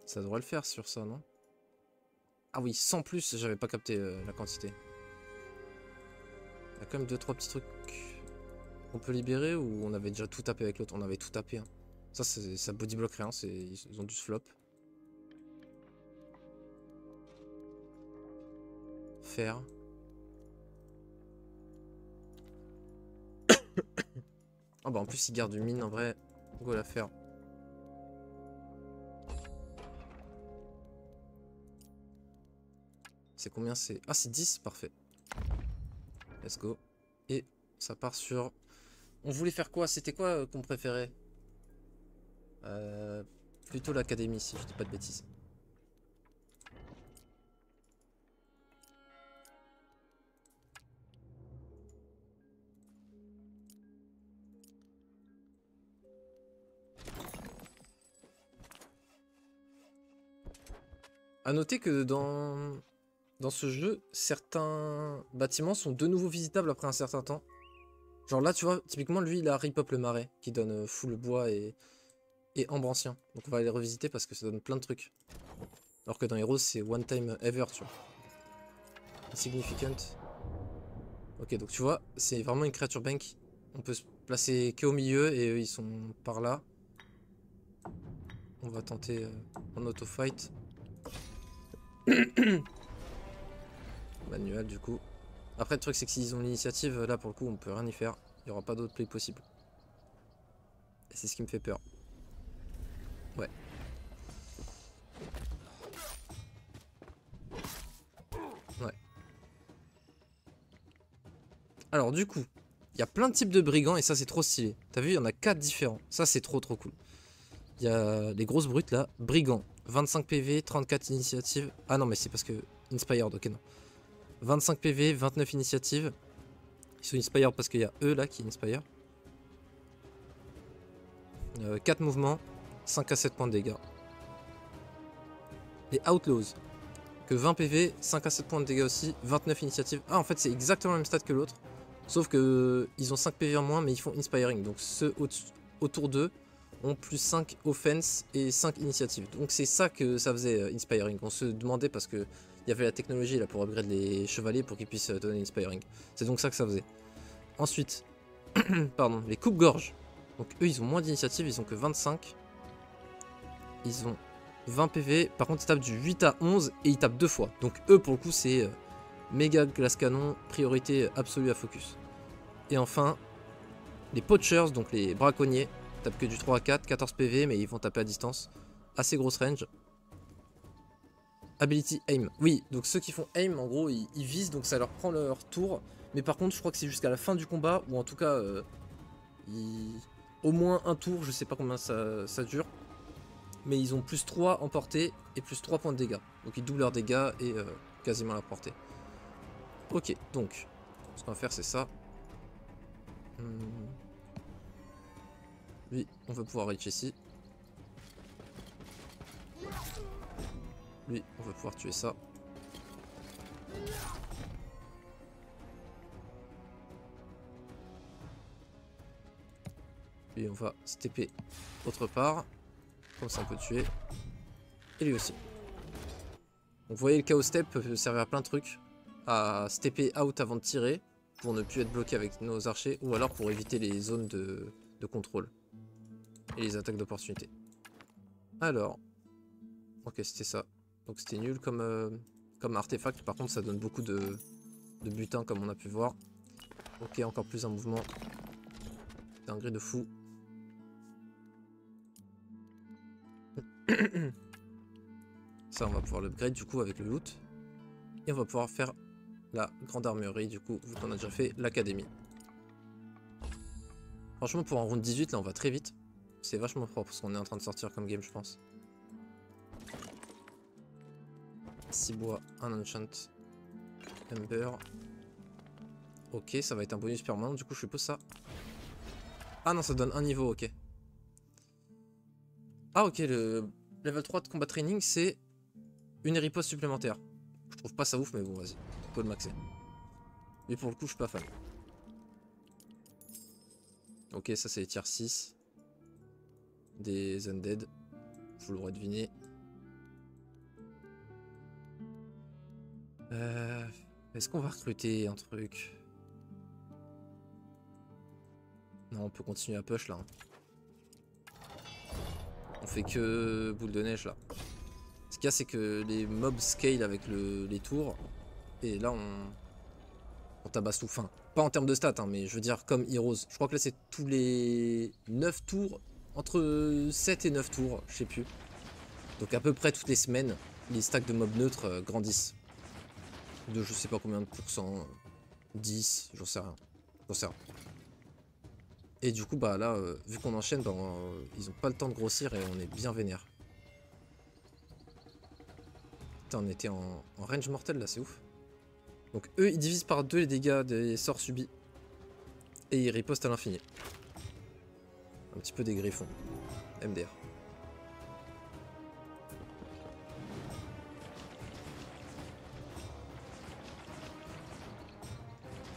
Ça devrait le faire sur ça, non? Ah oui, 100 plus, j'avais pas capté la quantité. Il y a quand même 2-3 petits trucs qu'on peut libérer ou on avait déjà tout tapé avec l'autre? On avait tout tapé. Hein. Ça bodyblock rien, ils ont dû se flop. Faire. Ah bah en plus il garde une mine en vrai. Go la faire. C'est combien c'est? Ah c'est 10, parfait. Let's go. Et ça part sur... On voulait faire quoi? C'était quoi qu'on préférait? Plutôt l'académie si je dis pas de bêtises. A noter que dans ce jeu, certains bâtiments sont de nouveau visitables après un certain temps. Genre là, tu vois, typiquement, lui, il a Ripop le marais, qui donne full bois et ambre ancien. Donc on va les revisiter parce que ça donne plein de trucs. Alors que dans Heroes, c'est one time ever, tu vois. Insignificant. Ok, donc tu vois, c'est vraiment une créature bank. On peut se placer qu'au milieu et eux, ils sont par là. On va tenter en auto-fight. Manuel, du coup. Après, le truc, c'est que s'ils ont l'initiative, là, pour le coup, on peut rien y faire. Il n'y aura pas d'autre play possible. Et c'est ce qui me fait peur. Ouais. Ouais. Alors, du coup, il y a plein de types de brigands et ça, c'est trop stylé. T'as vu, il y en a 4 différents. Ça, c'est trop cool. Il y a les grosses brutes, là. Brigands. 25 PV, 34 initiatives. Ah non, mais c'est parce que... Inspired, ok, non. 25 PV, 29 initiatives. Ils sont inspired parce qu'il y a eux, là, qui inspire. 4 mouvements. 5 à 7 points de dégâts. Les Outlaws. Que 20 PV, 5 à 7 points de dégâts aussi. 29 initiatives. Ah, en fait, c'est exactement le même stat que l'autre. Sauf que ils ont 5 PV en moins, mais ils font inspiring. Donc ceux autour d'eux ont plus 5 offense et 5 initiatives. Donc c'est ça que ça faisait inspiring. On se demandait parce que il y avait la technologie là pour upgrade les chevaliers pour qu'ils puissent donner inspiring. C'est donc ça que ça faisait. Ensuite, pardon, les coupe-gorge. Donc eux ils ont moins d'initiatives, ils ont que 25. Ils ont 20 PV. Par contre ils tapent du 8 à 11 et ils tapent 2 fois. Donc eux pour le coup c'est méga glace canon, priorité absolue à focus. Et enfin, les poachers, donc les braconniers, tapent que du 3 à 4, 14 PV, mais ils vont taper à distance. Assez grosse range. Ability aim. Oui, donc ceux qui font aim, en gros, ils visent, donc ça leur prend leur tour. Mais par contre, je crois que c'est jusqu'à la fin du combat, ou en tout cas, au moins un tour, je sais pas combien ça dure. Mais ils ont plus 3 en portée et plus 3 points de dégâts. Donc ils doublent leurs dégâts et quasiment la portée. Ok, donc, ce qu'on va faire, c'est ça. Lui, on va pouvoir reach ici. Lui, on va pouvoir tuer ça. Lui, on va stepper autre part. Comme ça, on peut tuer. Et lui aussi. Donc, vous voyez, le chaos step peut servir à plein de trucs. À stepper out avant de tirer. Pour ne plus être bloqué avec nos archers. Ou alors pour éviter les zones de contrôle. Et les attaques d'opportunité. Alors. Ok, c'était ça. Donc c'était nul comme artefact. Par contre, ça donne beaucoup de butin comme on a pu voir. Ok, encore plus un mouvement. C'est un gré de fou. Ça, on va pouvoir l'upgrade du coup avec le loot. Et on va pouvoir faire la grande armurerie du coup, vu qu'on a déjà fait l'académie. Franchement, pour un round 18, là, on va très vite. C'est vachement propre ce qu'on est en train de sortir comme game, je pense. 6 bois, un enchant. Ember. Ok, ça va être un bonus permanent, du coup, je suppose ça. Ah non, ça donne un niveau, ok. Ah ok, le level 3 de combat training, c'est une riposte supplémentaire. Je trouve pas ça ouf, mais bon, vas-y. On peut le maxer. Mais pour le coup, je suis pas fan. Ok, ça c'est les tiers 6. Des undead. Je l'aurais deviné. Est-ce qu'on va recruter un truc? Non, on peut continuer à push là. On fait que boule de neige là. Ce qu'il y a, c'est que les mobs scale avec les tours. Et là, on tabasse tout. Enfin, pas en termes de stats, hein, mais je veux dire comme Heroes. Je crois que là, c'est tous les 9 tours. Entre 7 et 9 tours, je sais plus. Donc à peu près toutes les semaines, les stacks de mobs neutres grandissent. De je sais pas combien de pourcents. 10, j'en sais rien. J'en sais rien. Et du coup, bah là, vu qu'on enchaîne, bah, ils ont pas le temps de grossir et on est bien vénère. Putain, on était en range mortel là, c'est ouf. Donc eux, ils divisent par 2 les dégâts des sorts subis. Et ils ripostent à l'infini. Un petit peu des griffons. MDR.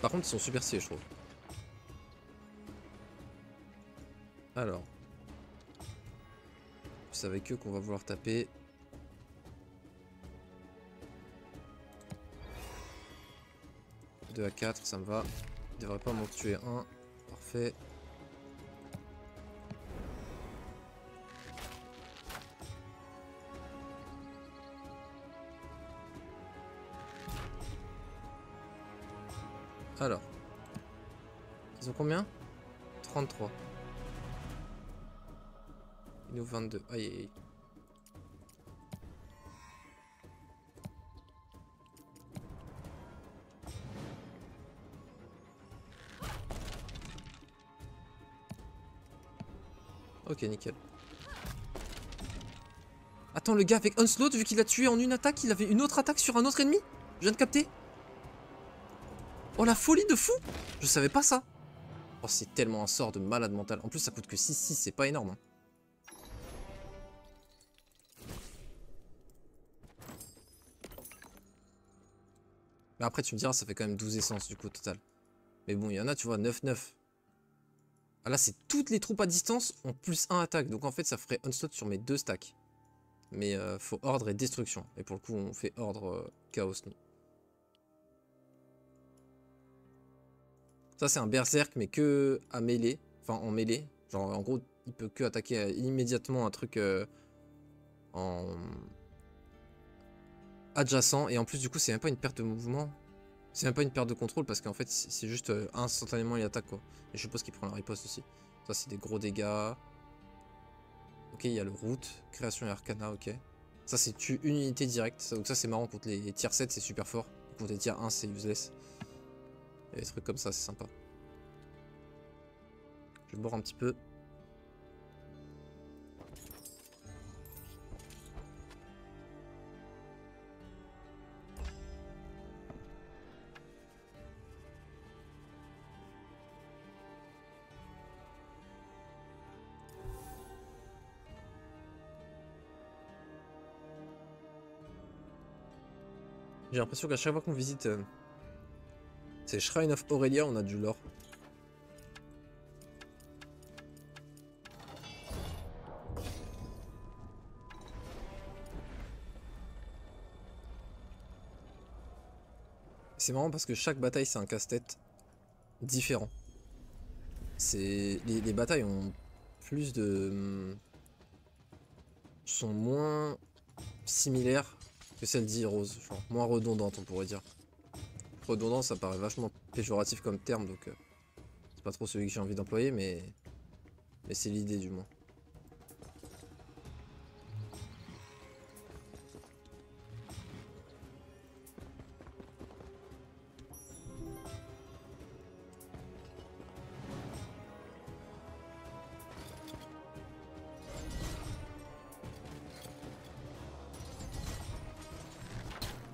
Par contre, ils sont super stylés, je trouve. Alors. C'est avec eux qu'on va vouloir taper. Deux à 4, ça me va. Il devrait pas m'en tuer un. Parfait. Alors. Ils ont combien? 33. Il nous 22. Aïe aïe aïe. Ok, nickel. Attends, le gars avec Onslaught, vu qu'il a tué en une attaque, il avait une autre attaque sur un autre ennemi? Je viens de capter. Oh, la folie de fou! Je savais pas ça. Oh, c'est tellement un sort de malade mental. En plus, ça coûte que 6-6, c'est pas énorme. Hein. Mais après, tu me diras, ça fait quand même 12 essences du coup, au total. Mais bon, il y en a, tu vois, 9-9. Ah là, c'est toutes les troupes à distance ont plus 1 attaque. Donc en fait, ça ferait Onslaught sur mes 2 stacks. Mais faut ordre et destruction. Et pour le coup, on fait ordre chaos, nous. Ça, c'est un berserk, mais que à mêlée. Enfin, en mêlée. Genre, en gros, il peut que attaquer immédiatement un truc en adjacent. Et en plus, du coup, c'est même pas une perte de mouvement. C'est même pas une perte de contrôle parce qu'en fait, c'est juste instantanément il attaque quoi. Et je suppose qu'il prend la riposte aussi. Ça, c'est des gros dégâts. Ok, il y a le route, création et arcana, ok. Ça, c'est tue une unité directe. Donc, ça, c'est marrant. Contre les tiers 7, c'est super fort. Contre les tiers 1, c'est useless. Et des trucs comme ça, c'est sympa. Je vais boire un petit peu. J'ai l'impression qu'à chaque fois qu'on visite ces Shrine of Aurelia, on a du lore. C'est marrant parce que chaque bataille, c'est un casse-tête différent. Les batailles ont plus de... sont moins similaires que celles d'Heroes, genre moins redondantes, on pourrait dire. Redondant, ça paraît vachement péjoratif comme terme, donc c'est pas trop celui que j'ai envie d'employer, mais c'est l'idée du moins.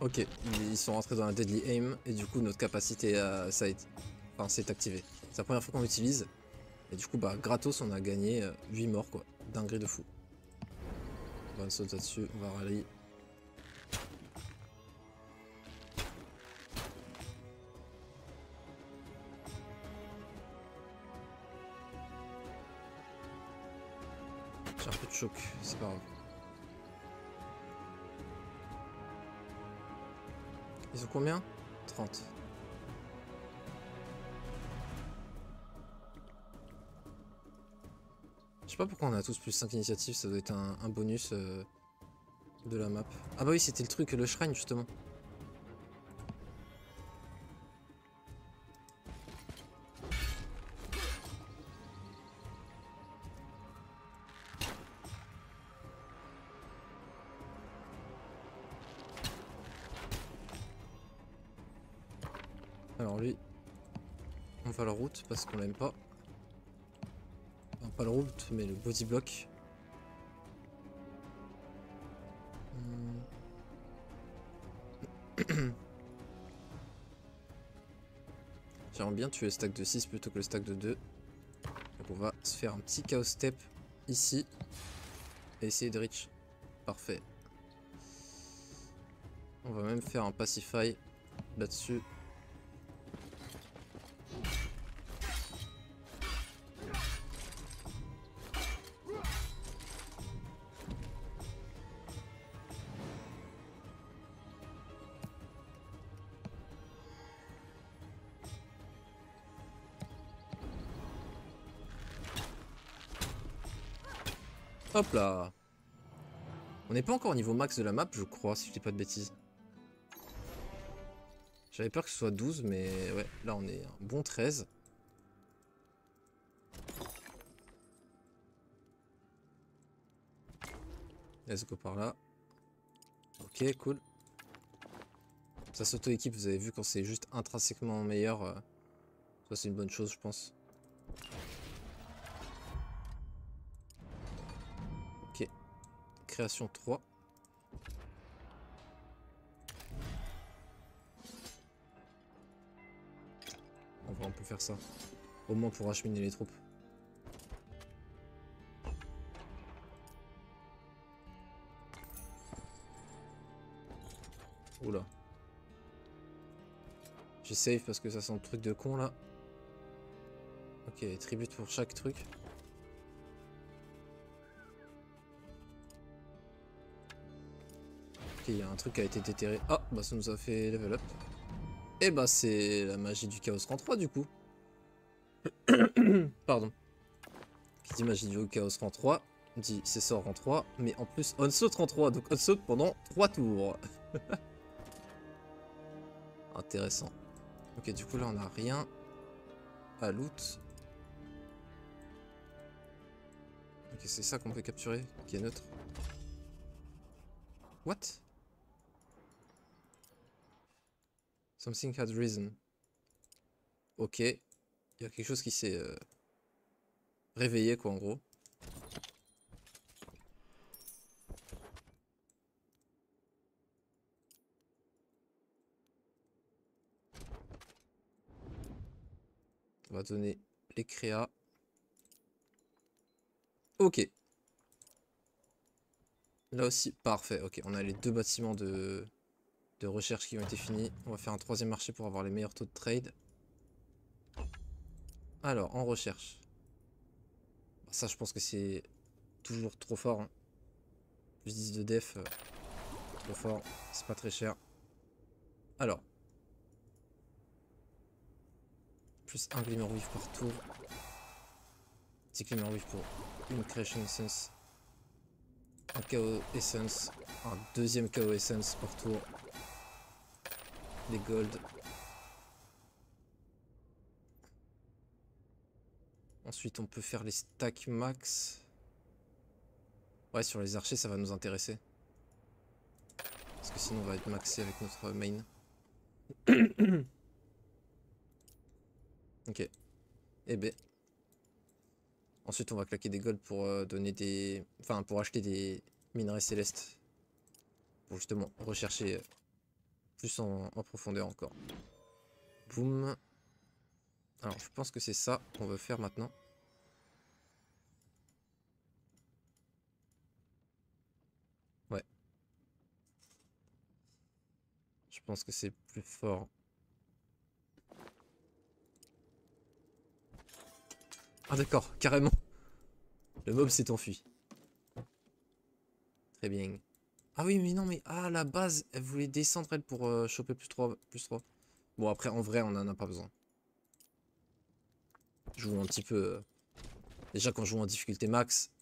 Ok, ils sont rentrés dans la Deadly Aim, et du coup notre capacité à sight, enfin, s'est activée. C'est la première fois qu'on l'utilise, et du coup bah gratos on a gagné 8 morts quoi, dinguerie de fou. On saute là-dessus, on va rallier. J'ai un peu de choc, c'est pas grave. Ils ont combien? 30. Je sais pas pourquoi on a tous plus 5 initiatives, ça doit être un bonus de la map. Ah bah oui, c'était le truc, le shrine justement. Alors lui, on va le route parce qu'on l'aime pas. Enfin, pas le route, mais le body block. J'aimerais bien tuer le stack de 6 plutôt que le stack de 2. Donc on va se faire un petit chaos step ici. Et essayer de reach. Parfait. On va même faire un pacify là-dessus. Hop là. On n'est pas encore au niveau max de la map, je crois, si je dis pas de bêtises. J'avais peur que ce soit 12, mais ouais, là on est un bon 13. Let's go par là. Ok, cool. Ça s'auto-équipe, vous avez vu, quand c'est juste intrinsèquement meilleur. Ça c'est une bonne chose, je pense. Ok. Création 3. On peut faire ça. Au moins pour acheminer les troupes. Oula. J'ai save parce que ça sent le truc de con là. Ok, tribute pour chaque truc. Ok, il y a un truc qui a été déterré. Ah, bah ça nous a fait level up. Et bah c'est la magie du chaos rang 3 du coup. Pardon. Qui dit magie du chaos rang 3 dit c'est sort rang 3, mais en plus on saute rang 3, donc on saute pendant 3 tours. Intéressant. Ok, du coup là on a rien à loot. Ok, c'est ça qu'on peut capturer, qui est neutre. What? Something had risen. Ok, il y a quelque chose qui s'est réveillé quoi en gros. On va donner les créas. Ok. Là aussi, parfait. Ok, on a les 2 bâtiments de recherche qui ont été finis. On va faire un 3e marché pour avoir les meilleurs taux de trade. Alors, en recherche. Ça, je pense que c'est toujours trop fort. Hein. Plus 10 de def, trop fort. C'est pas très cher. Alors. Plus un Glimmer Weave par tour. Petit Glimmer Weave pour une Creation Essence. Un KO Essence. Un 2e KO Essence par tour. Des Gold. Ensuite, on peut faire les stacks max. Ouais, sur les archers, ça va nous intéresser. Parce que sinon, on va être maxé avec notre main. Ok. Eh ben. Ensuite, on va claquer des golds pour donner des... Enfin, pour acheter des minerais célestes. Pour justement rechercher plus en profondeur encore. Boum. Alors, je pense que c'est ça qu'on veut faire maintenant. pense que c'est plus fort. Ah d'accord, carrément. Le mob s'est enfui. Très bien. Ah oui, mais non, mais ah, la base, elle voulait descendre, elle, pour choper plus 3, plus 3. Bon, après, en vrai, on en a pas besoin. Je joue un petit peu... Déjà, quand je joue en difficulté max,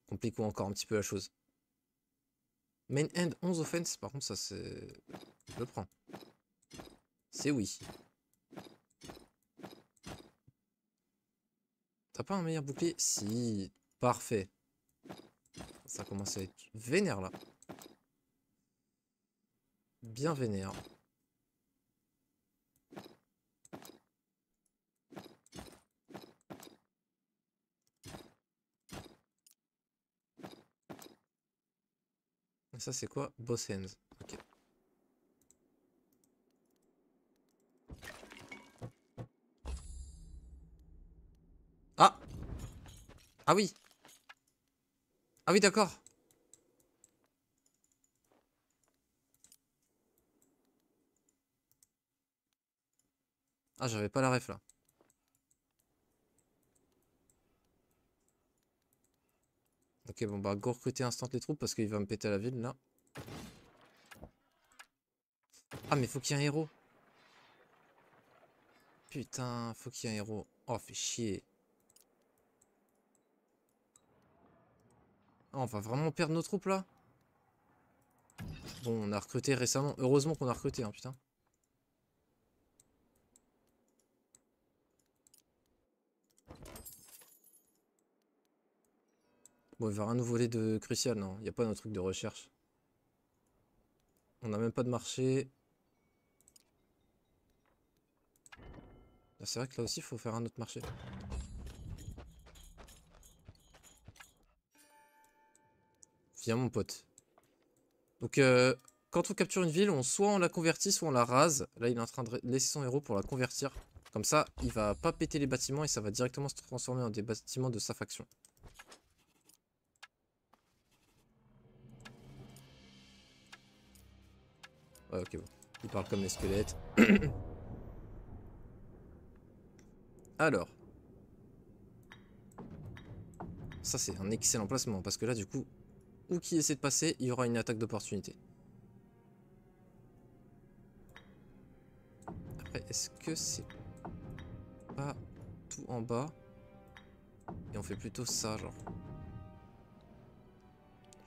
compliquons encore un petit peu la chose. Main end 11 offense, par contre, ça, c'est... Je le prends. C'est oui. T'as pas un meilleur bouclier? Si, parfait. Ça commence à être vénère, là. Bien vénère. Et ça, c'est quoi? Boss hands. Ok. Ah! Ah oui! Ah oui, d'accord! Ah, j'avais pas la ref, là. Ok, bon, bah, go recruter instant les troupes, parce qu'il va me péter la ville, là. Ah, mais faut qu'il y ait un héros. Putain, faut qu'il y ait un héros. Oh, fait chier. Oh, on va vraiment perdre nos troupes, là? Bon, on a recruté récemment. Heureusement qu'on a recruté, hein, putain. Bon, il va rien nous voler de crucial, non. Il n'y a pas notre truc de recherche. On n'a même pas de marché. Ah, c'est vrai que là aussi, il faut faire un autre marché. Viens, mon pote. Donc, quand on capture une ville, soit on la convertit, soit on la rase. Là, il est en train de laisser son héros pour la convertir. Comme ça, il va pas péter les bâtiments et ça va directement se transformer en des bâtiments de sa faction. Ouais, ok, bon. Il parle comme les squelettes. Alors. Ça, c'est un excellent placement. Parce que là, du coup, où qui essaie de passer, il y aura une attaque d'opportunité. Après, est-ce que c'est pas tout en bas? Et on fait plutôt ça, genre.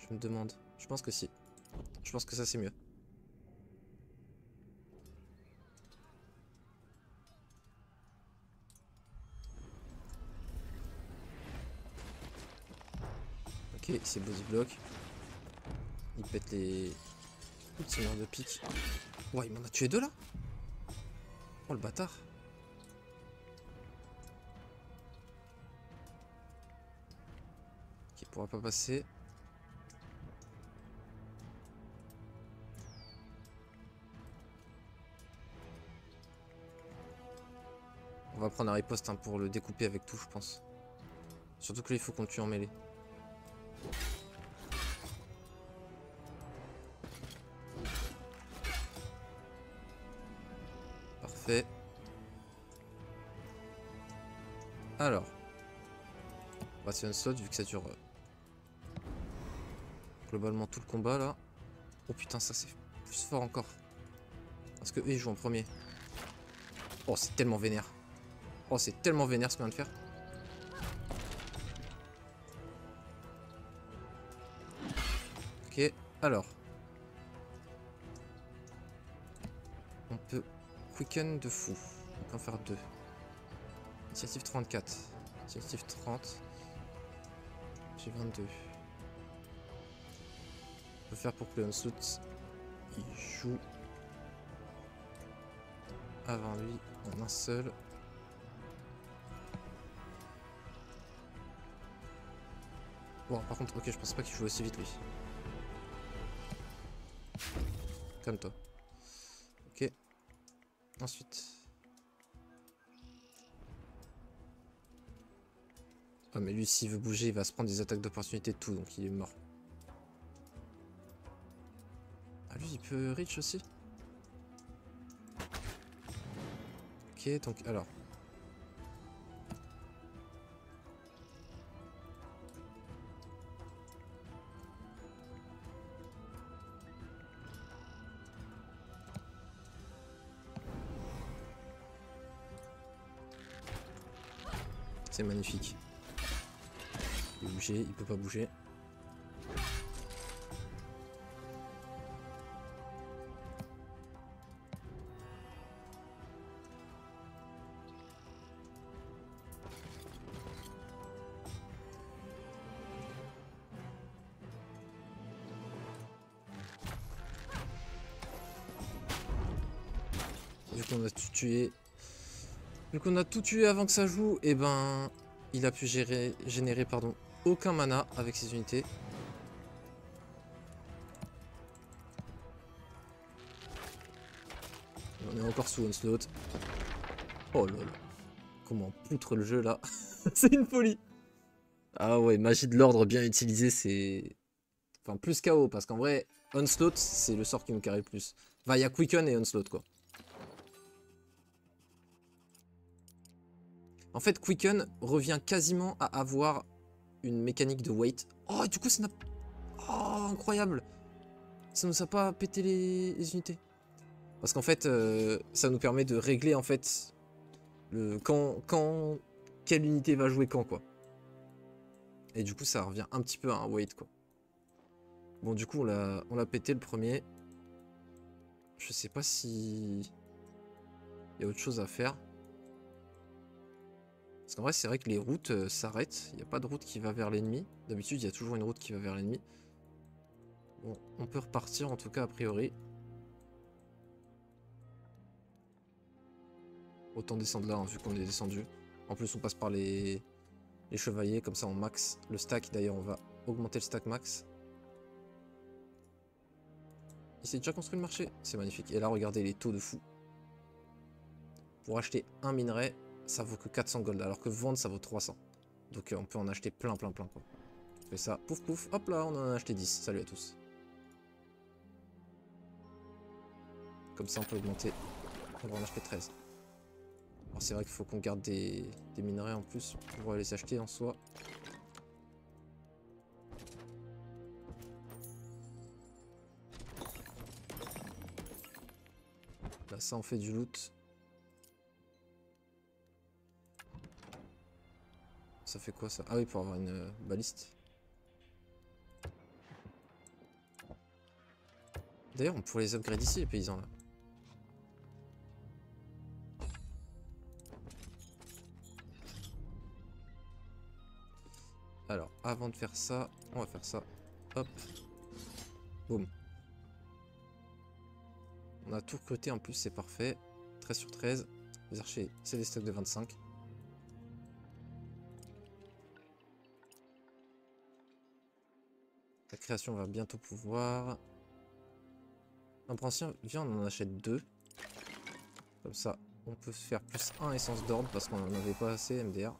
Je me demande. Je pense que si. Je pense que ça, c'est mieux. Ok, c'est body block. Il pète les... seigneur de pique. Ouais, il m'en a tué deux, là. Oh, le bâtard. Ok, il pourra pas passer. On va prendre un riposte, hein, pour le découper avec tout, je pense. Surtout que là, il faut qu'on le tue en mêlée. Parfait. Alors. On va se faire une slot vu que ça dure globalement tout le combat, là. Oh putain, ça c'est plus fort encore. Parce que eux, ils jouent en premier. Oh, c'est tellement vénère. Oh, c'est tellement vénère ce qu'on vient de faire. Ok, alors. On peut quicken de fou. On peut en faire deux. Initiative 34. Initiative 30. J'ai 22. On peut faire pour que le Onslaught il joue avant lui en un seul. Bon, par contre, ok, je pense pas qu'il joue aussi vite lui. Comme toi. Ok. Ensuite. Ah, mais lui, s'il veut bouger, il va se prendre des attaques d'opportunité de tout, donc il est mort. Ah, lui, il peut reach aussi? Ok, donc alors. C'est magnifique. Il peut bouger, il peut pas bouger. Vu qu'on a tout tué. Vu qu'on a tout tué avant que ça joue, et ben il a pu générer pardon, aucun mana avec ses unités. On est encore sous Onslaught. Oh lol. Comment poutre le jeu là. C'est une folie. Ah ouais, magie de l'ordre bien utilisée, c'est... Enfin, plus KO, parce qu'en vrai, Onslaught, c'est le sort qui me carry le plus. Enfin, il y a Quicken et Onslaught, quoi. En fait, Quicken revient quasiment à avoir une mécanique de weight. Oh, du coup, ça n'a... Oh, incroyable. Ça nous a pas pété les unités. Parce qu'en fait, ça nous permet de régler, en fait, quand quelle unité va jouer quand, quoi. Et du coup, ça revient un petit peu à un weight, quoi. Bon, du coup, on l'a pété le premier. Je sais pas si... il y a autre chose à faire. Parce qu'en vrai, c'est vrai que les routes s'arrêtent. Il n'y a pas de route qui va vers l'ennemi. D'habitude, il y a toujours une route qui va vers l'ennemi. Bon, on peut repartir en tout cas, a priori. Autant descendre là, hein, vu qu'on est descendu. En plus, on passe par les chevaliers. Comme ça, on max le stack. D'ailleurs, on va augmenter le stack max. Il s'est déjà construit le marché. C'est magnifique. Et là, regardez les taux de fou. Pour acheter un minerai, ça vaut que 400 gold. Alors que vendre, ça vaut 300. Donc, on peut en acheter plein, quoi. On fait ça. Pouf, pouf. Hop là, on en a acheté 10. Salut à tous. Comme ça, on peut augmenter. On va en acheter 13. Alors, c'est vrai qu'il faut qu'on garde des minerais en plus pour les acheter en soi. Là, ça, on fait du loot. Ça fait quoi ça? Ah oui, pour avoir une baliste. D'ailleurs, on pourrait les upgrade ici, les paysans là. Alors, avant de faire ça, on va faire ça. Hop. Boum. On a tout recruté en plus, c'est parfait. 13 sur 13. Les archers, c'est des stocks de 25. La création va bientôt pouvoir. Un ancien, viens, on en achète 2. Comme ça, on peut faire plus 1 essence d'ordre parce qu'on n'en avait pas assez MDR.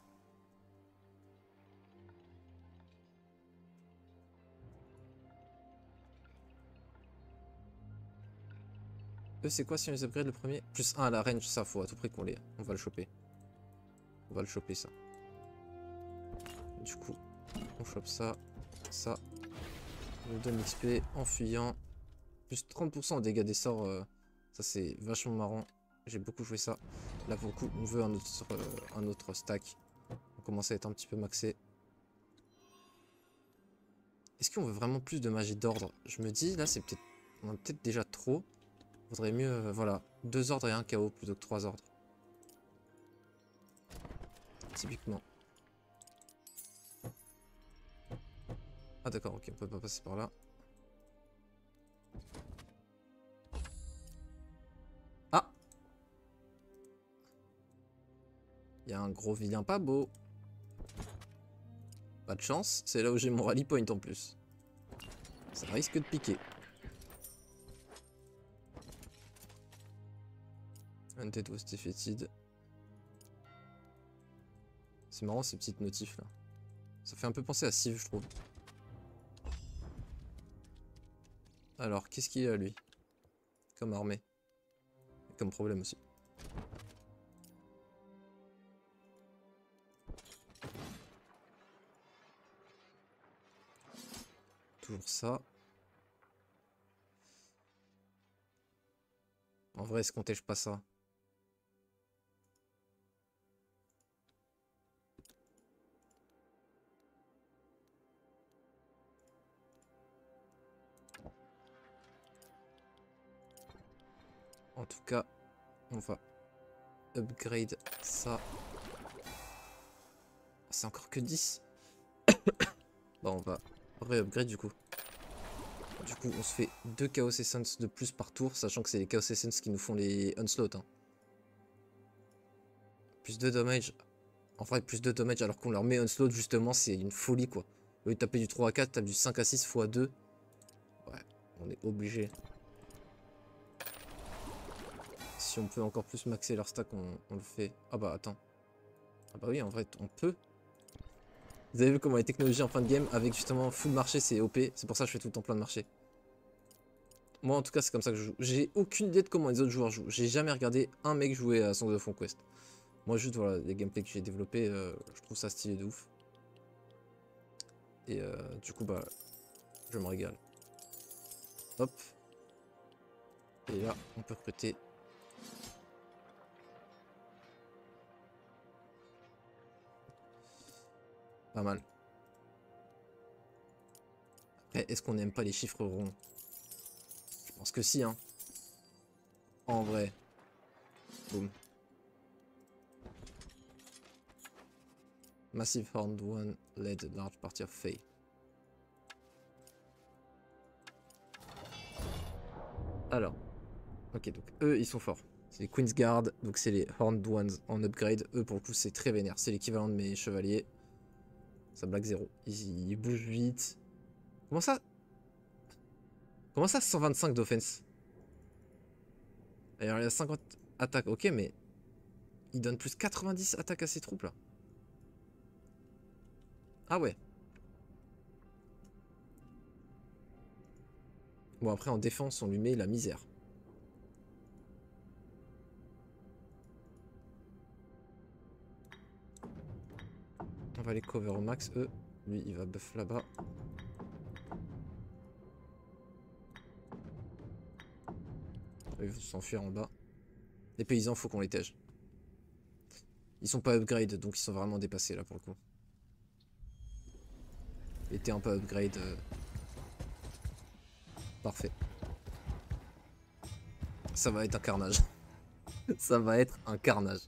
Eux, c'est quoi si on les upgrade le premier? Plus 1 à la range, ça faut à tout prix qu'on les... On va le choper. On va le choper ça. Du coup, on chope ça. Ça. On nous donne XP en fuyant. Plus 30% au dégâts des sorts. Ça c'est vachement marrant. J'ai beaucoup joué ça. Là pour le coup, on veut un autre stack. On commence à être un petit peu maxé. Est-ce qu'on veut vraiment plus de magie d'ordre? Je me dis, là c'est peut-être... On a peut-être déjà trop. Vaudrait mieux, voilà, 2 ordres et 1 KO plutôt que 3 ordres. Typiquement. Ah d'accord, ok, on peut pas passer par là. Ah! Il y a un gros vilain pas beau. Pas de chance, c'est là où j'ai mon rally point en plus. Ça risque de piquer. Undead was defeated. C'est marrant ces petites notifs là. Ça fait un peu penser à Civ, je trouve. Alors, qu'est-ce qu'il a lui? Comme armée. Et comme problème aussi. toujours ça. En vrai, est-ce qu'on tèche pas ça? En tout cas, on va upgrade ça. C'est encore que 10. Bon, on va re-upgrade du coup. Du coup, on se fait 2 Chaos Essence de plus par tour, sachant que c'est les Chaos Essence qui nous font les Onslaught. Hein. Plus de damage. En vrai, plus de damage alors qu'on leur met Onslaught, justement, c'est une folie quoi. Au lieu de taper du 3 à 4, tape du 5 à 6 x 2. Ouais, on est obligé. Si on peut encore plus maxer leur stack, on le fait. Ah bah attends. Ah bah oui, en vrai, on peut. Vous avez vu comment les technologies en fin de game, avec justement full marché, c'est OP. C'est pour ça que je fais tout le temps plein de marché. Moi, en tout cas, c'est comme ça que je joue. J'ai aucune idée de comment les autres joueurs jouent. J'ai jamais regardé un mec jouer à Songs of Conquest. Moi, juste, voilà, les gameplays que j'ai développés, je trouve ça stylé de ouf. Et du coup, bah, je me régale. Hop. Et là, on peut recruter. Pas mal. Après, est-ce qu'on n'aime pas les chiffres ronds? Je pense que si, hein. En vrai. Boum. Massive Horned One led a large party of Fae. Alors. Ok, donc eux, ils sont forts. C'est les Queen's Guard, donc c'est les Horned Ones en upgrade. Eux, pour le coup, c'est très vénère. C'est l'équivalent de mes chevaliers. Ça blague 0. Ils bougent vite. Comment ça? Comment ça 125 d'offense? Alors il y a 50 attaques, ok, mais il donne plus 90 attaques à ses troupes là. Ah ouais. Bon après en défense on lui met la misère. On va les cover au max, eux. Lui il va buff là-bas. Il faut s'enfuir en bas. Les paysans faut qu'on les tège. Ils sont pas upgrade donc ils sont vraiment dépassés là pour le coup. Et t'es un peu upgrade. Parfait. Ça va être un carnage. Ça va être un carnage.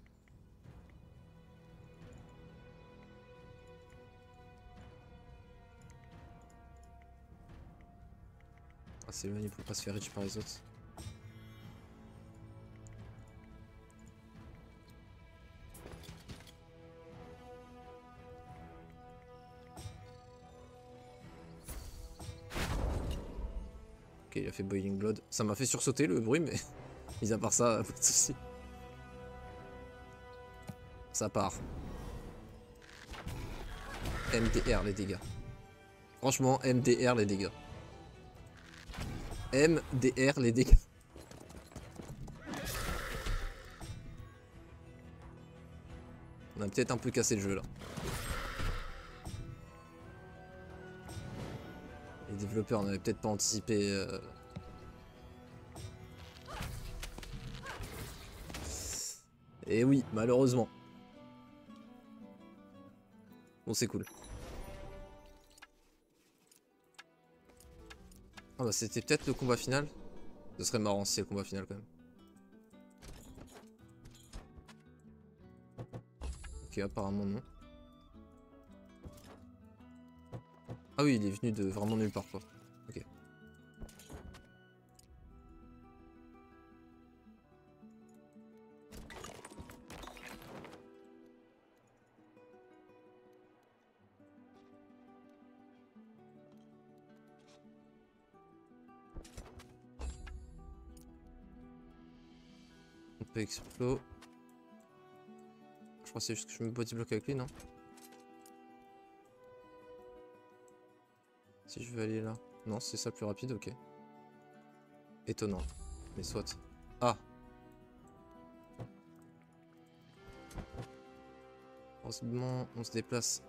Ah, c'est loin, il peut pas se faire rich par les autres. Ok, il a fait Boiling Blood. Ça m'a fait sursauter le bruit, mais mis à part ça, pas de soucis. Ça part. MDR les dégâts. Franchement, MDR les dégâts. MDR les dégâts. On a peut-être un peu cassé le jeu là. Les développeurs n'avaient peut-être pas anticipé. Et oui, malheureusement. Bon, c'est cool. Ah bah c'était peut-être le combat final. Ce serait marrant si c'est le combat final quand même. Ok, apparemment non. Ah oui, il est venu de vraiment nulle part quoi. Ok. On peut explo. Je crois que c'est juste que je me body block avec lui, non? Si je veux aller là. Non, c'est ça plus rapide, ok. Étonnant. Mais soit. Ah! Heureusement, on se déplace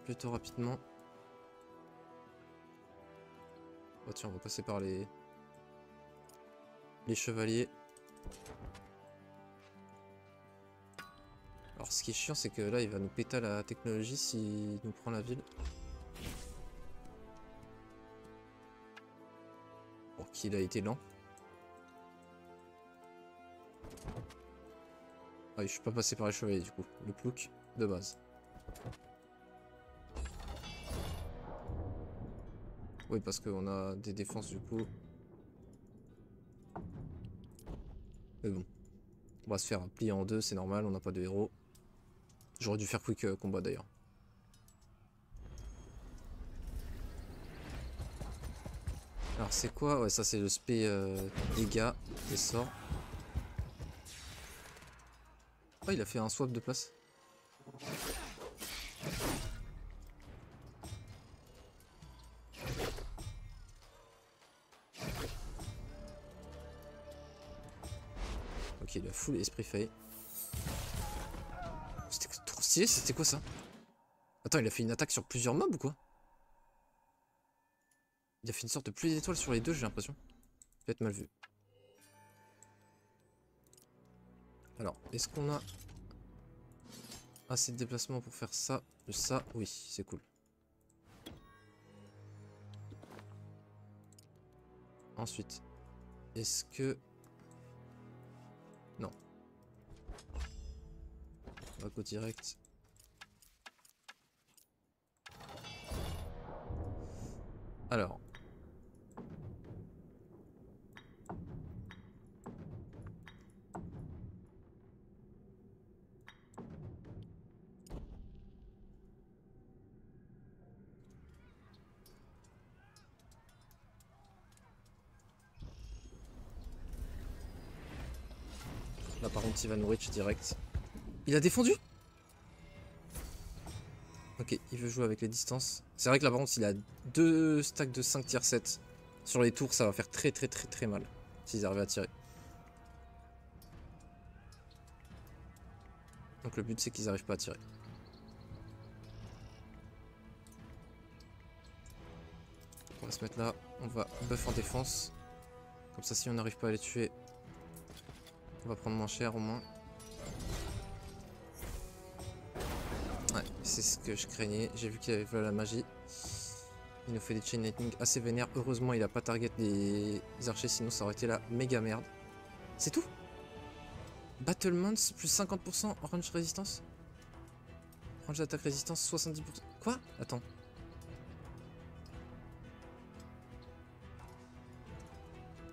plutôt rapidement. Oh tiens, on va passer par les chevaliers. Alors ce qui est chiant, c'est que là, il va nous péter la technologie s'il nous prend la ville. Bon, qu'il a été lent. Ah oui, je suis pas passé par les chevaliers du coup. Le plouc de base. Oui, parce qu'on a des défenses du coup. Mais bon. On va se faire plier en deux, c'est normal, on n'a pas de héros. J'aurais dû faire quick combat d'ailleurs. Alors c'est quoi? Ouais, ça c'est le spé dégâts des sorts. Oh, il a fait un swap de place. Ok, il a full esprit fait. C'était trop stylé, c'était quoi ça? Attends, il a fait une attaque sur plusieurs mobs ou quoi? Il a fait une sorte de pluie d'étoiles sur les deux, j'ai l'impression. Peut-être mal vu. Alors, est-ce qu'on a assez de déplacement pour faire ça? Ça, oui, c'est cool. Ensuite, est-ce que... Non. On va go direct. Alors. Là par contre il va nous reach direct. Il a défendu? Ok, il veut jouer avec les distances. C'est vrai que là par contre il a deux stacks de 5 tier 7. Sur les tours ça va faire très mal. S'ils arrivent à tirer. Donc le but c'est qu'ils n'arrivent pas à tirer. On va se mettre là, on va buff en défense. Comme ça si on n'arrive pas à les tuer, on va prendre moins cher au moins. Ouais, c'est ce que je craignais. J'ai vu qu'il avait la magie. Il nous fait des chain lightning assez vénères. Heureusement, il a pas target les archers, sinon ça aurait été la méga merde. C'est tout? Battlements plus 50% range résistance? Range d'attaque résistance 70%. Quoi? Attends.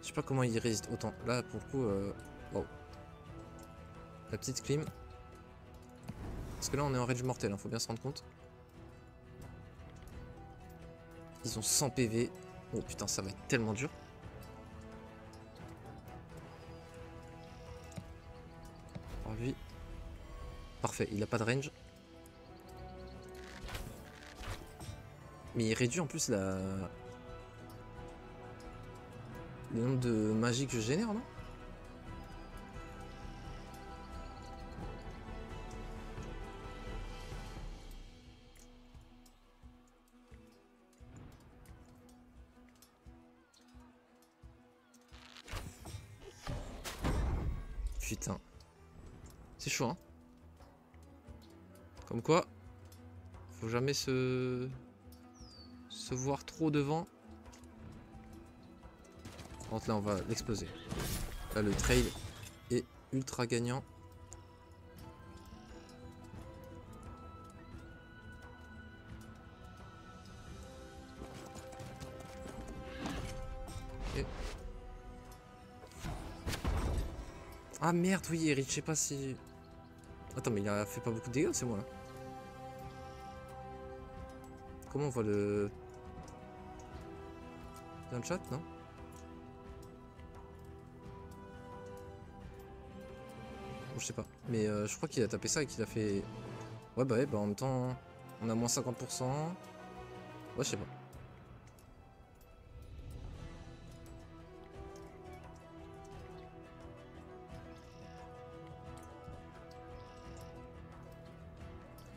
Je sais pas comment il résiste autant. Là, pour le coup, wow. La petite clim. Parce que là, on est en range mortel, hein, faut bien se rendre compte. Ils ont 100 PV. Oh putain, ça va être tellement dur. Alors lui. Parfait, il a pas de range. Mais il réduit en plus le nombre de magie que je génère, non? Putain. C'est chaud, hein. Comme quoi, faut jamais se voir trop devant. Donc là, on va l'exploser. Là, le trail est ultra gagnant. Okay. Ah merde, oui, Eric, je sais pas si... Attends, mais il a fait pas beaucoup de dégâts, c'est moi là. Comment on voit le... Dans le chat, non? Bon, je sais pas. Mais je crois qu'il a tapé ça et qu'il a fait... Ouais, bah en même temps, on a moins 50%. Ouais, je sais pas.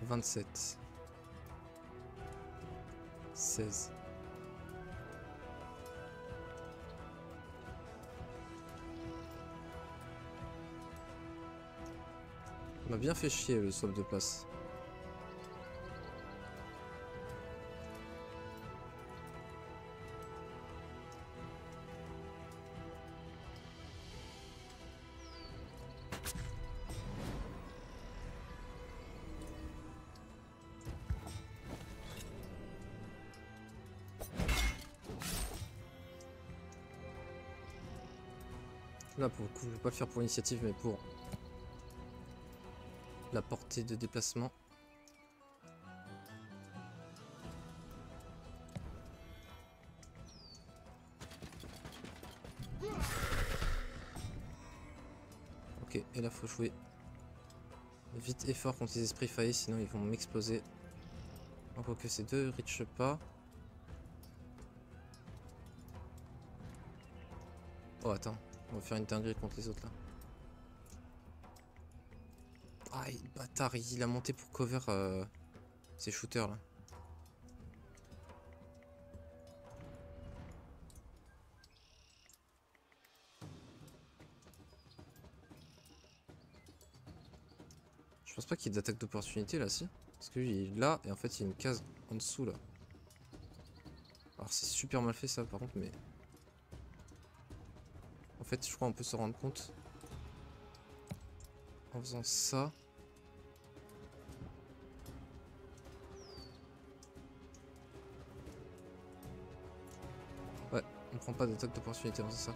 « 27. 16. m'a bien fait chier le swap de place. Là pour le coup je vais pas le faire pour l'initiative mais pour la portée de déplacement. Ok, et là faut jouer vite et fort contre les esprits faillis, sinon ils vont m'exploser. Encore que ces deux reach pas. Oh attends, on va faire une dinguerie contre les autres là. Ah bâtard, il a monté pour cover ces shooters là. Je pense pas qu'il y ait d'attaque d'opportunité là, si. Parce que lui il est là et en fait il y a une case en dessous là. Alors c'est super mal fait ça par contre, mais... En fait je crois on peut se rendre compte en faisant ça. Ouais, on prend pas d'attaque d'opportunité, c'est ça.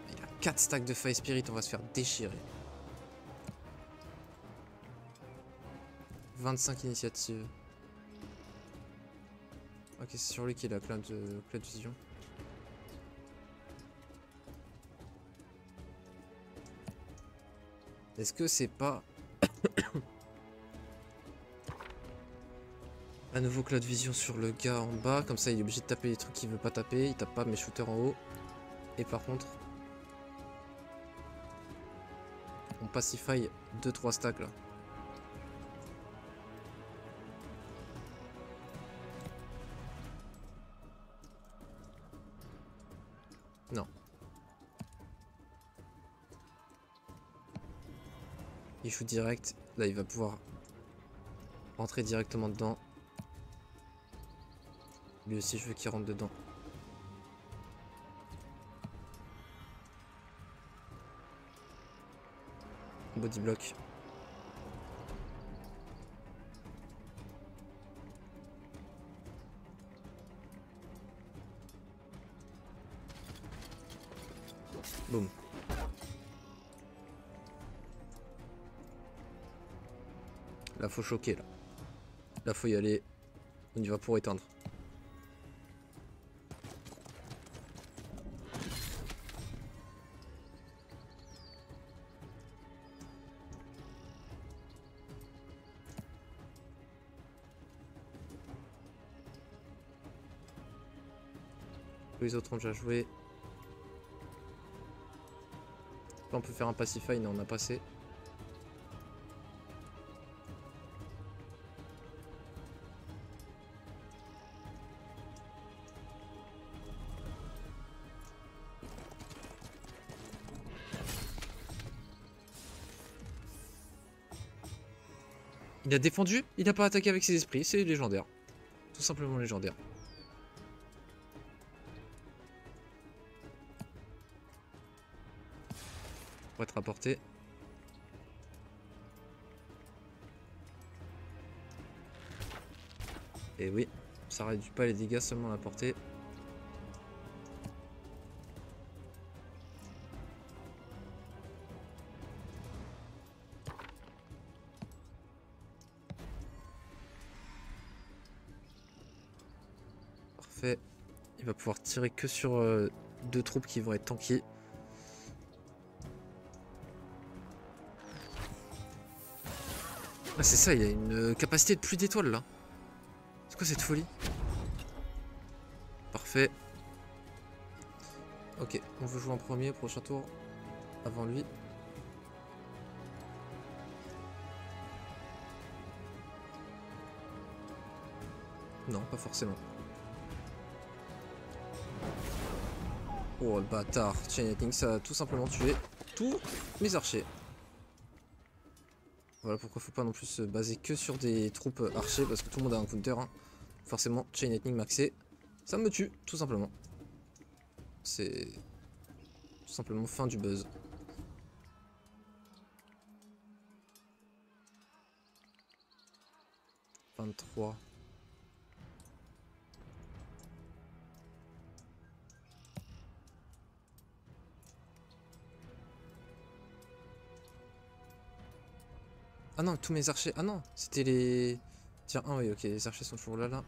Il a 4 stacks de Fire Spirit, on va se faire déchirer. 25 initiatives. Ok, c'est sur lui qu'il a plein de vision. Est-ce que c'est pas à nouveau Cloud Vision sur le gars en bas, comme ça il est obligé de taper les trucs qu'il veut pas taper, il tape pas mes shooters en haut. Et par contre, on pacify 2-3 stacks là. Non. Il shoot direct, là il va pouvoir rentrer directement dedans. Lui aussi je veux qu'il rentre dedans. Body block. Boum. Là faut choquer là. Là faut y aller. On y va pour éteindre. Les autres ont déjà joué. Là on peut faire un pacify, mais on a passé. Il a défendu, il n'a pas attaqué avec ses esprits, c'est légendaire. Tout simplement légendaire. Pour être rapporté. Et oui, ça réduit pas les dégâts, seulement la portée. Parfait. Il va pouvoir tirer que sur deux troupes qui vont être tanky. Ah c'est ça, il y a une capacité de plus d'étoiles là. C'est quoi cette folie? Parfait. Ok, on veut jouer en premier, prochain tour. Avant lui. Non, pas forcément. Oh le bâtard. Chain Lightning, ça a tout simplement tué tous mes archers. Voilà pourquoi faut pas non plus se baser que sur des troupes archers parce que tout le monde a un counter. Hein. Forcément, Chain Lightning maxé, ça me tue tout simplement. C'est tout simplement fin du buzz. « 23. Ah non, tous mes archers. Ah non, c'était les... Tiens, ah oui, ok, les archers sont toujours là.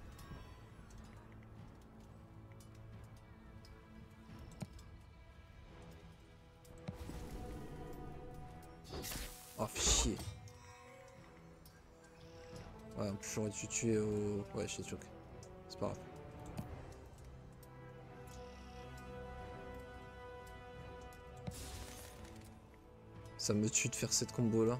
Oh, chier. Ouais, en plus j'aurais dû tuer au... Ouais, je sais choc. C'est pas grave. Ça me tue de faire cette combo là.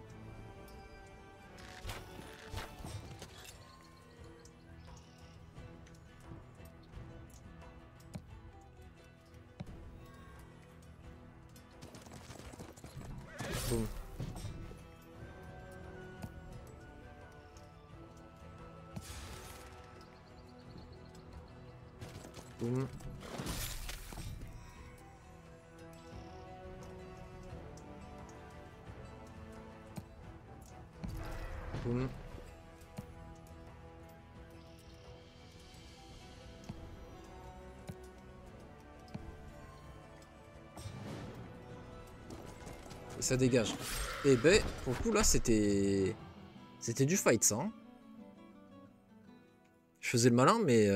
Boum. Boum. Boum. Et ça dégage. Et ben, pour le coup là, c'était du fight ça. Hein. Je faisais le malin, mais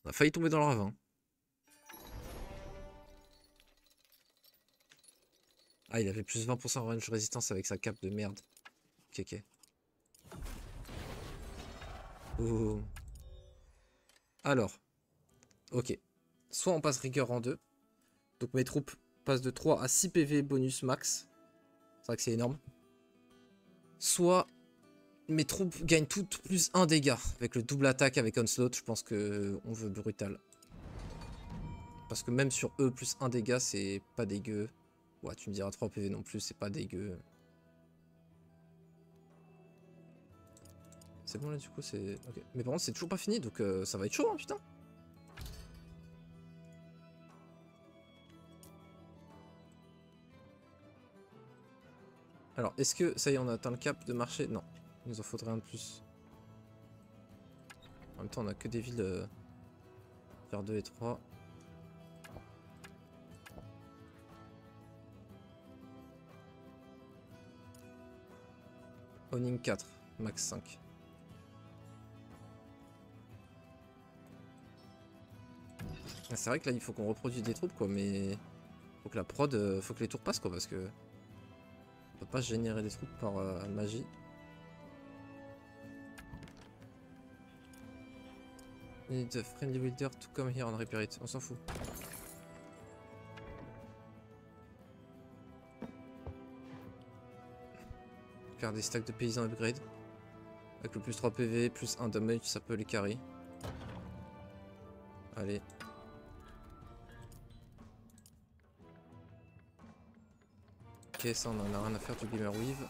on a failli tomber dans le ravin. Ah, il avait plus 20% range résistance avec sa cape de merde. Ok, ok. Oh. Alors, ok. Soit on passe rigueur en 2. Donc mes troupes passent de 3 à 6 PV bonus max. C'est vrai que c'est énorme. Soit mes troupes gagnent toutes plus 1 dégât. Avec le double attaque avec Onslaught, je pense que on veut brutal. Parce que même sur eux, plus 1 dégât, c'est pas dégueu. Ouais, tu me diras 3 PV non plus, c'est pas dégueu. C'est bon là du coup, c'est... Ok. Mais par contre, c'est toujours pas fini, donc ça va être chaud, hein, putain. Alors, est-ce que ça y est, on a atteint le cap de marché? Non, il nous en faudrait un de plus. En même temps, on a que des villes vers 2 et 3. Owning 4, max 5. Ah, c'est vrai que là, il faut qu'on reproduise des troupes, quoi, mais... Faut que la prod, faut que les tours passent, quoi, parce que... On peut pas générer des troupes par magie. We need a friendly builder to come here and repair it. On s'en fout. Faire des stacks de paysans upgrade. Avec le plus 3 PV, plus 1 damage, ça peut les carry. Allez. Ok, ça on en a rien à faire du Gamer Weave.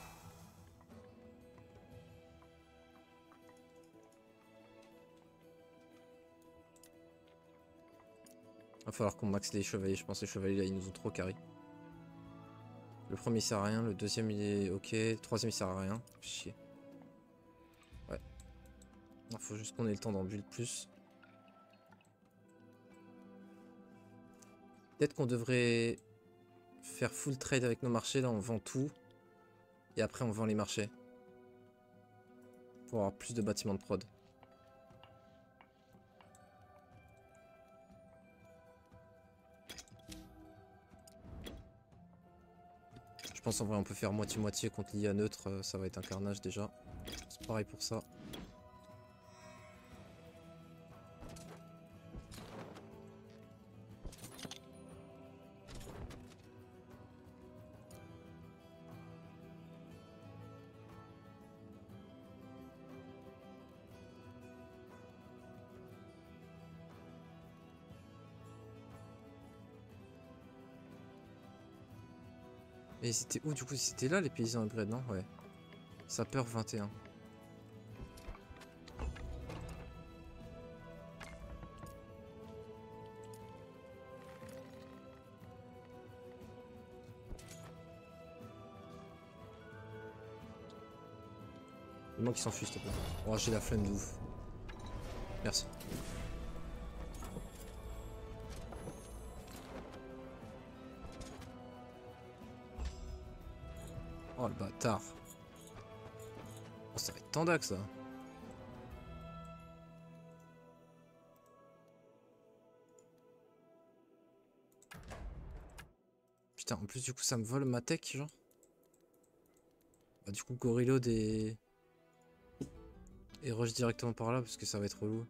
Va falloir qu'on max les chevaliers, je pense que les chevaliers là ils nous ont trop carry. Le premier il sert à rien, le deuxième il est ok, le troisième il sert à rien. Chier. Ouais. Il faut juste qu'on ait le temps d'en build plus. Peut-être qu'on devrait faire full trade avec nos marchés, là on vend tout. Et après on vend les marchés. Pour avoir plus de bâtiments de prod. Je pense en vrai on peut faire moitié-moitié contre l'IA neutre, ça va être un carnage déjà. C'est pareil pour ça. Et c'était où du coup? C'était là les paysans upgrade, non? Ouais. Sapeur 21. Le moins qui s'enfuit s'il te plaît. Oh j'ai la flemme de ouf. Merci. Oh le bâtard. Oh, ça va être tendac ça. Putain, en plus du coup ça me vole ma tech genre. Bah du coup Gorillode et rush directement par là parce que ça va être relou.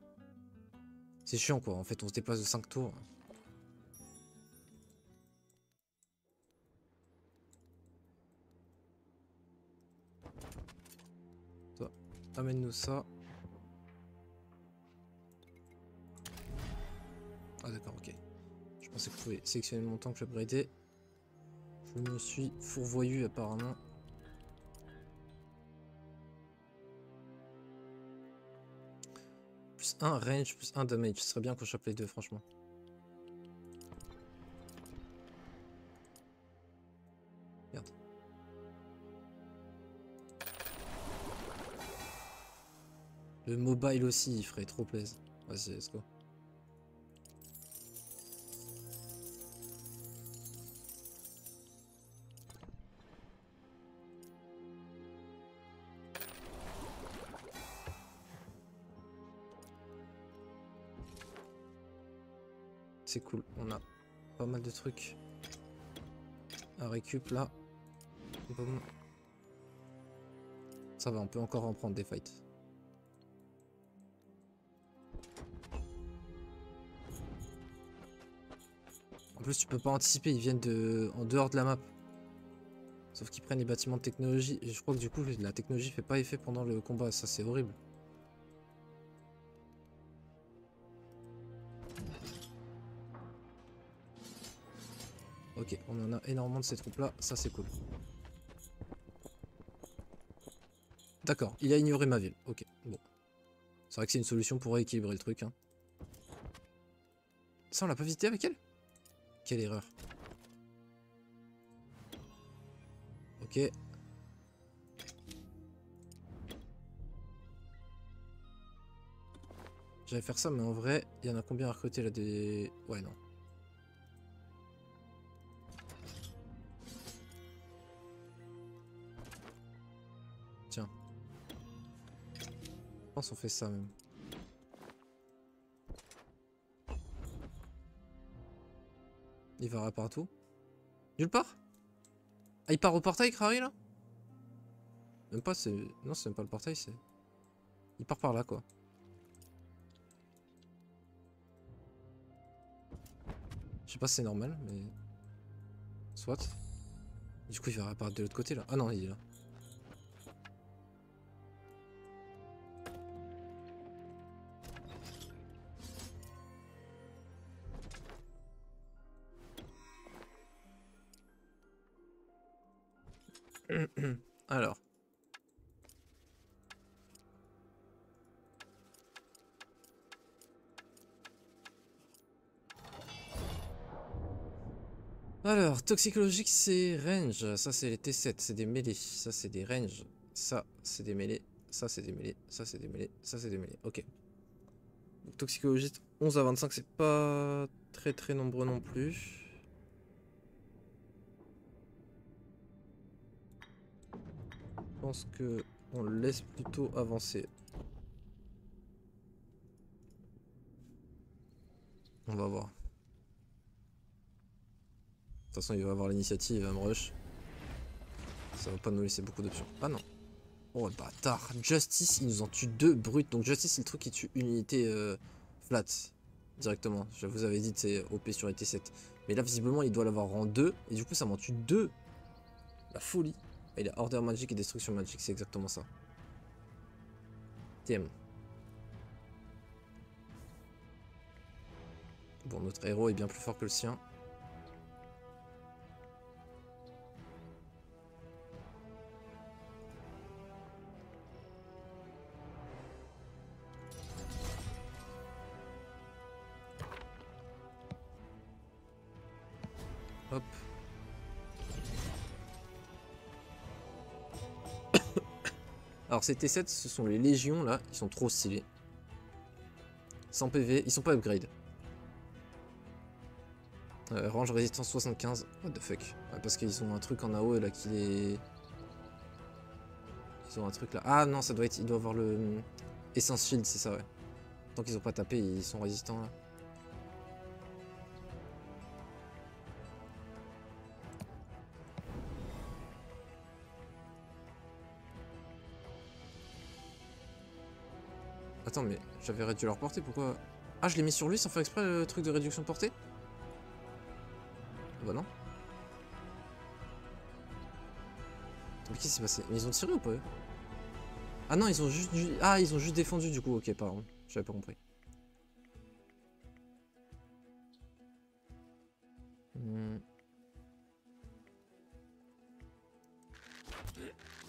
C'est chiant quoi, en fait on se déplace de 5 tours. Toi, amène-nous ça. Ah d'accord, ok. Je pensais que je pouvais sélectionner le montant que j'upgradais. Je me suis fourvoyé apparemment. Plus 1 range, plus 1 damage. Ce serait bien qu'on chope les deux franchement. Merde. Le mobile aussi, il ferait trop plaisir. Vas-y, let's go. C'est cool, on a pas mal de trucs à récup là. Boum. Ça va, on peut encore en prendre des fights. En plus, tu peux pas anticiper, ils viennent en dehors de la map. Sauf qu'ils prennent les bâtiments de technologie. Et je crois que du coup, la technologie fait pas effet pendant le combat. Ça, c'est horrible. Ok, on en a énormément de ces troupes-là. Ça, c'est cool. D'accord, il a ignoré ma ville. Ok, bon. C'est vrai que c'est une solution pour rééquilibrer le truc. Hein. Ça, on l'a pas visité avec elle? Quelle erreur. Ok. J'allais faire ça, mais en vrai, il y en a combien à recruter là des... Ouais, non. Tiens. Je pense qu'on fait ça même. Il va partout. Nulle part? Ah, il part au portail, Krari, là? Même pas, c'est... Non, c'est même pas le portail, c'est... Il part par là, quoi. Je sais pas si c'est normal, mais... Soit. Du coup, il va réapparaître de l'autre côté, là. Ah non, il est là. Alors. Alors, toxicologique, c'est range. Ça, c'est les T7, c'est des mêlées. Ça, c'est des range. Ça, c'est des mêlées. Ça, c'est des mêlées. Ça, c'est des mêlées. Ça, c'est des mêlées. Ok. Donc, toxicologiste, 11 à 25, c'est pas très très nombreux non plus. Je pense que on le laisse plutôt avancer. On va voir. De toute façon, il va avoir l'initiative, il va me rush. Ça va pas nous laisser beaucoup d'options. Ah non. Oh le bâtard. Justice, il nous en tue deux brutes. Donc Justice, c'est le truc qui tue une unité flat. Directement. Je vous avais dit, c'est OP sur ET7. Mais là, visiblement, il doit l'avoir en 2. Et du coup, ça m'en tue 2. La folie. Et il a Order Magic et Destruction Magic. C'est exactement ça. TM. Bon, notre héros est bien plus fort que le sien. Hop. Alors ces T7, ce sont les légions là, ils sont trop stylés. 100 PV, ils sont pas upgrade. Range résistance 75, what the fuck. Ouais, parce qu'ils ont un truc en AOE là qui les... Ils ont un truc là. Ah non, ça doit être... Il doit avoir le... Essence Shield, c'est ça ouais. Tant qu'ils ont pas tapé, ils sont résistants là. Attends, mais j'avais réduit leur portée, pourquoi... Ah, je l'ai mis sur lui sans faire exprès le truc de réduction de portée? Bah non. Mais qu'est-ce qui s'est passé? Ils ont tiré ou pas eux? Ah non, ils ont juste Ah, ils ont juste défendu du coup, ok, pardon. J'avais pas compris.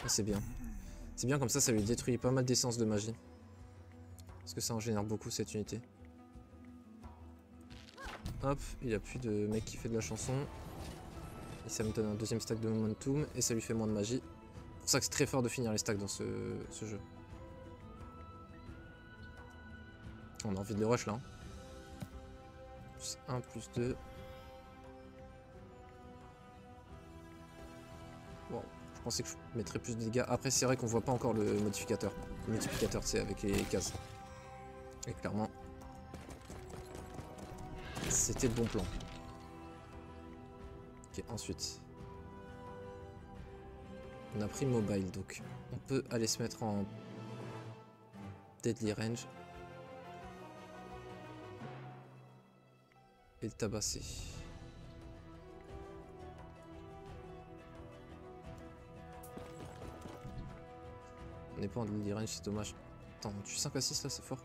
Ah, c'est bien. C'est bien comme ça lui détruit pas mal d'essence de magie. Parce que ça en génère beaucoup cette unité. Hop, il n'y a plus de mec qui fait de la chanson. Et ça me donne un deuxième stack de momentum et ça lui fait moins de magie. C'est pour ça que c'est très fort de finir les stacks dans ce jeu. On a envie de le rush là. Plus 1, plus 2. Wow. Je pensais que je mettrais plus de dégâts. Après c'est vrai qu'on voit pas encore le modificateur. Le multiplicateur c'est avec les cases. Et clairement, c'était le bon plan. Ok, ensuite. On a pris mobile, donc on peut aller se mettre en deadly range. Et le tabasser. On n'est pas en deadly range, c'est dommage. Attends, on tue 5 à 6 là, c'est fort.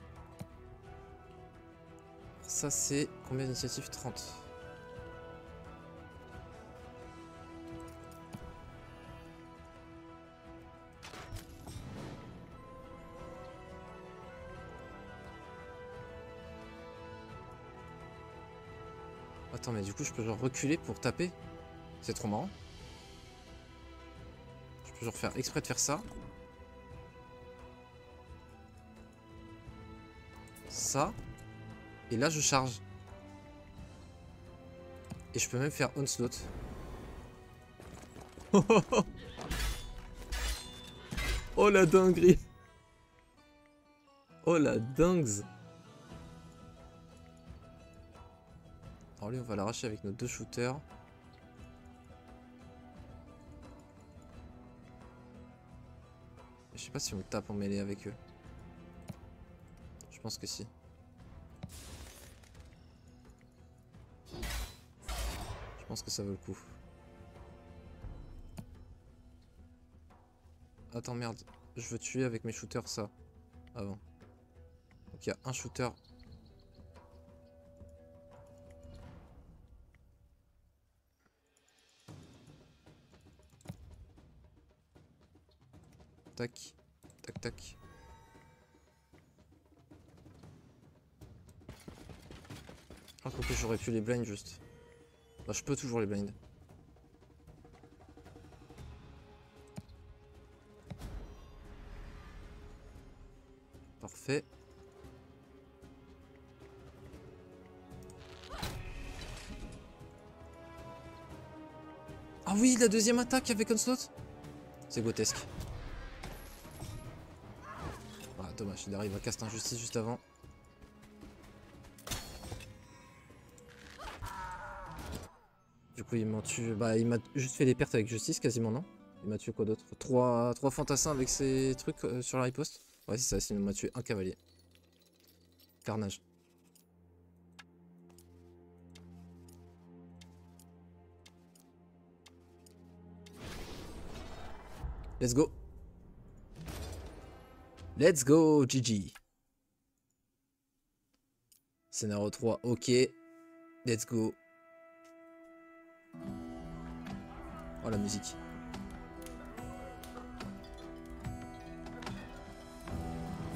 Ça c'est combien d'initiatives? 30. Attends, mais du coup je peux genre reculer pour taper? C'est trop marrant. Je peux genre faire exprès de faire ça. Ça. Et là je charge. Et je peux même faire onslaught. Oh la dinguerie. Oh la dingue. Alors lui on va l'arracher avec nos 2 shooters. Je sais pas si on tape en mêlée avec eux. Je pense que si. Je pense que ça vaut le coup. Attends merde, je veux tuer avec mes shooters ça. Avant. Donc il y a un shooter. Tac, tac, tac. Ah, quoique j'aurais pu les blind juste. Bah, je peux toujours les blind. Parfait. Ah oui, la deuxième attaque avec onslaught. C'est grotesque. Ah, dommage, il arrive à caster injustice juste avant. Du coup, il m'a tué. Bah, il m'a juste fait des pertes avec justice quasiment, non? Il m'a tué quoi d'autre? 3 fantassins avec ses trucs sur la riposte? Ouais, c'est ça, sinon il m'a tué un cavalier. Carnage. Let's go. Let's go, GG. Scénario 3, ok. Let's go. Oh la musique.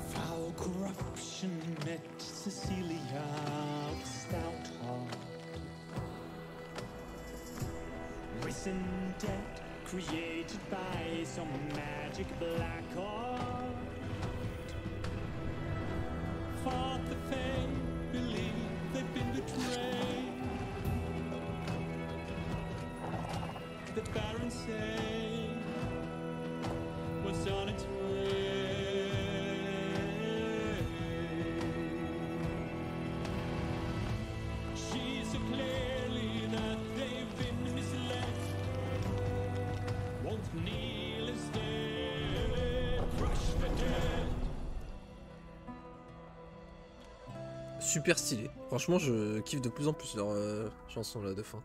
Foul corruption met Cecilia with stout heart. loss and debt created by some magic black art. Fought the fate, believe they've been betrayed. The Baron say was on its way. She so clearly that they've been misled. Won't kneel instead, crush the dead. Super stylé. Franchement, je kiffe de plus en plus leur chanson là de fin.